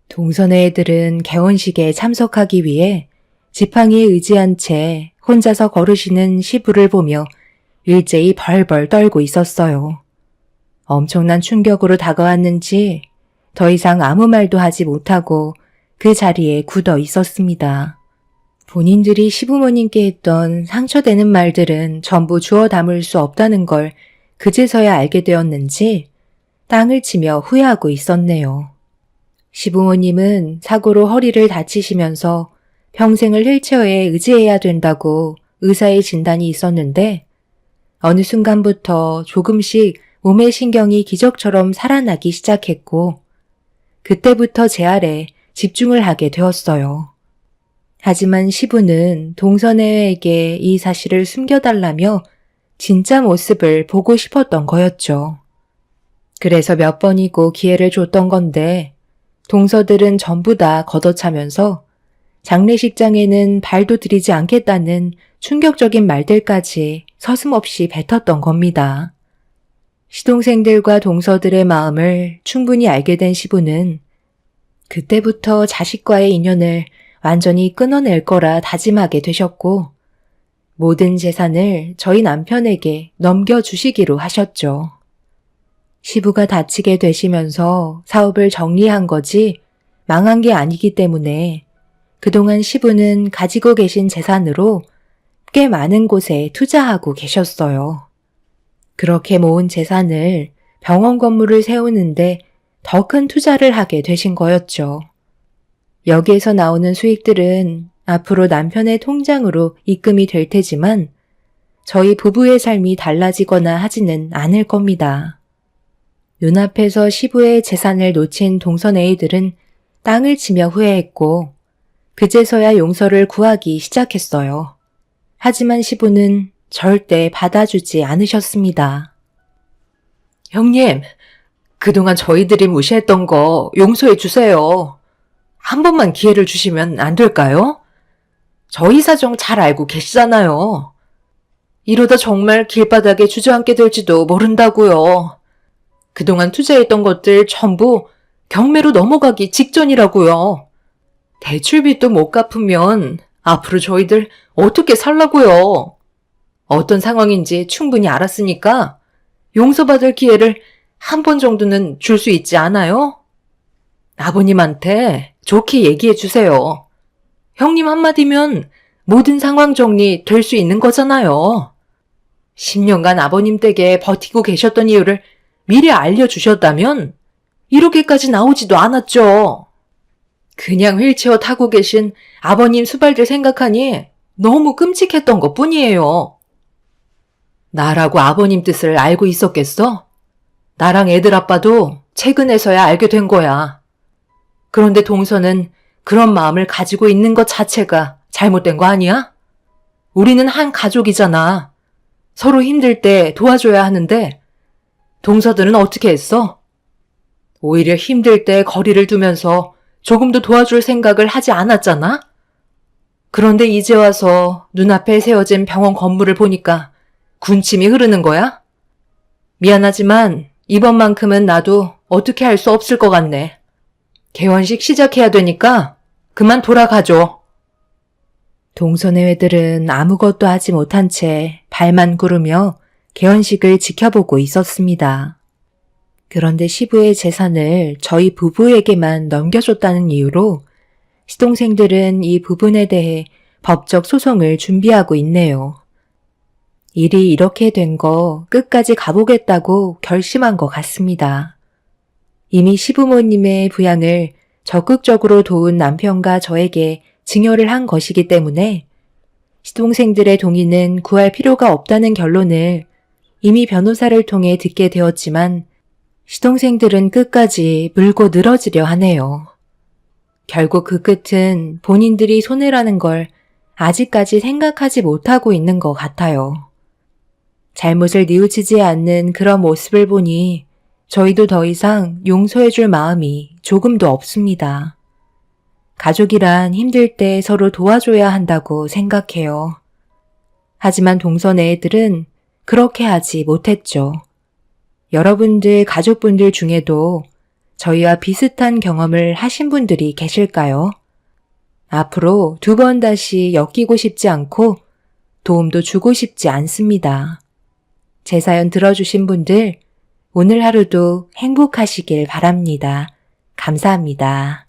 동선의 애들은 개원식에 참석하기 위해 지팡이에 의지한 채 혼자서 걸으시는 시부를 보며 일제히 벌벌 떨고 있었어요. 엄청난 충격으로 다가왔는지 더 이상 아무 말도 하지 못하고 그 자리에 굳어 있었습니다. 본인들이 시부모님께 했던 상처되는 말들은 전부 주워 담을 수 없다는 걸 그제서야 알게 되었는지 땅을 치며 후회하고 있었네요. 시부모님은 사고로 허리를 다치시면서 평생을 휠체어에 의지해야 된다고 의사의 진단이 있었는데 어느 순간부터 조금씩 몸의 신경이 기적처럼 살아나기 시작했고 그때부터 제 아래 집중을 하게 되었어요. 하지만 시부는 동선애에게 이 사실을 숨겨달라며 진짜 모습을 보고 싶었던 거였죠. 그래서 몇 번이고 기회를 줬던 건데 동서들은 전부 다 걷어차면서 장례식장에는 발도 들이지 않겠다는 충격적인 말들까지 서슴없이 뱉었던 겁니다. 시동생들과 동서들의 마음을 충분히 알게 된 시부는 그때부터 자식과의 인연을 완전히 끊어낼 거라 다짐하게 되셨고 모든 재산을 저희 남편에게 넘겨주시기로 하셨죠. 시부가 다치게 되시면서 사업을 정리한 거지 망한 게 아니기 때문에 그동안 시부는 가지고 계신 재산으로 꽤 많은 곳에 투자하고 계셨어요. 그렇게 모은 재산을 병원 건물을 세우는데 더 큰 투자를 하게 되신 거였죠. 여기에서 나오는 수익들은 앞으로 남편의 통장으로 입금이 될 테지만 저희 부부의 삶이 달라지거나 하지는 않을 겁니다. 눈앞에서 시부의 재산을 놓친 동선애이들은 땅을 치며 후회했고 그제서야 용서를 구하기 시작했어요. 하지만 시부는 절대 받아주지 않으셨습니다. 형님, 그동안 저희들이 무시했던 거 용서해 주세요. 한 번만 기회를 주시면 안 될까요? 저희 사정 잘 알고 계시잖아요. 이러다 정말 길바닥에 주저앉게 될지도 모른다고요. 그동안 투자했던 것들 전부 경매로 넘어가기 직전이라고요. 대출빚도 못 갚으면 앞으로 저희들 어떻게 살라고요. 어떤 상황인지 충분히 알았으니까 용서받을 기회를 한 번 정도는 줄 수 있지 않아요? 아버님한테 좋게 얘기해 주세요. 형님 한마디면 모든 상황 정리 될 수 있는 거잖아요. 10년간 아버님 댁에 버티고 계셨던 이유를 미리 알려주셨다면 이렇게까지 나오지도 않았죠. 그냥 휠체어 타고 계신 아버님 수발들 생각하니 너무 끔찍했던 것 뿐이에요. 나라고 아버님 뜻을 알고 있었겠어? 나랑 애들 아빠도 최근에서야 알게 된 거야. 그런데 동서는 그런 마음을 가지고 있는 것 자체가 잘못된 거 아니야? 우리는 한 가족이잖아. 서로 힘들 때 도와줘야 하는데 동서들은 어떻게 했어? 오히려 힘들 때 거리를 두면서 조금도 도와줄 생각을 하지 않았잖아? 그런데 이제 와서 눈앞에 세워진 병원 건물을 보니까 군침이 흐르는 거야? 미안하지만 이번만큼은 나도 어떻게 할 수 없을 것 같네. 개원식 시작해야 되니까 그만 돌아가죠. 동선의 외들은 아무것도 하지 못한 채 발만 구르며 개헌식을 지켜보고 있었습니다. 그런데 시부의 재산을 저희 부부에게만 넘겨줬다는 이유로 시동생들은 이 부분에 대해 법적 소송을 준비하고 있네요. 일이 이렇게 된 거 끝까지 가보겠다고 결심한 것 같습니다. 이미 시부모님의 부양을 적극적으로 도운 남편과 저에게 증여를 한 것이기 때문에 시동생들의 동의는 구할 필요가 없다는 결론을 이미 변호사를 통해 듣게 되었지만 시동생들은 끝까지 물고 늘어지려 하네요. 결국 그 끝은 본인들이 손해라는 걸 아직까지 생각하지 못하고 있는 것 같아요. 잘못을 뉘우치지 않는 그런 모습을 보니 저희도 더 이상 용서해줄 마음이 조금도 없습니다. 가족이란 힘들 때 서로 도와줘야 한다고 생각해요. 하지만 동선의 애들은 그렇게 하지 못했죠. 여러분들 가족분들 중에도 저희와 비슷한 경험을 하신 분들이 계실까요? 앞으로 2번 다시 엮이고 싶지 않고 도움도 주고 싶지 않습니다. 제 사연 들어주신 분들, 오늘 하루도 행복하시길 바랍니다. 감사합니다.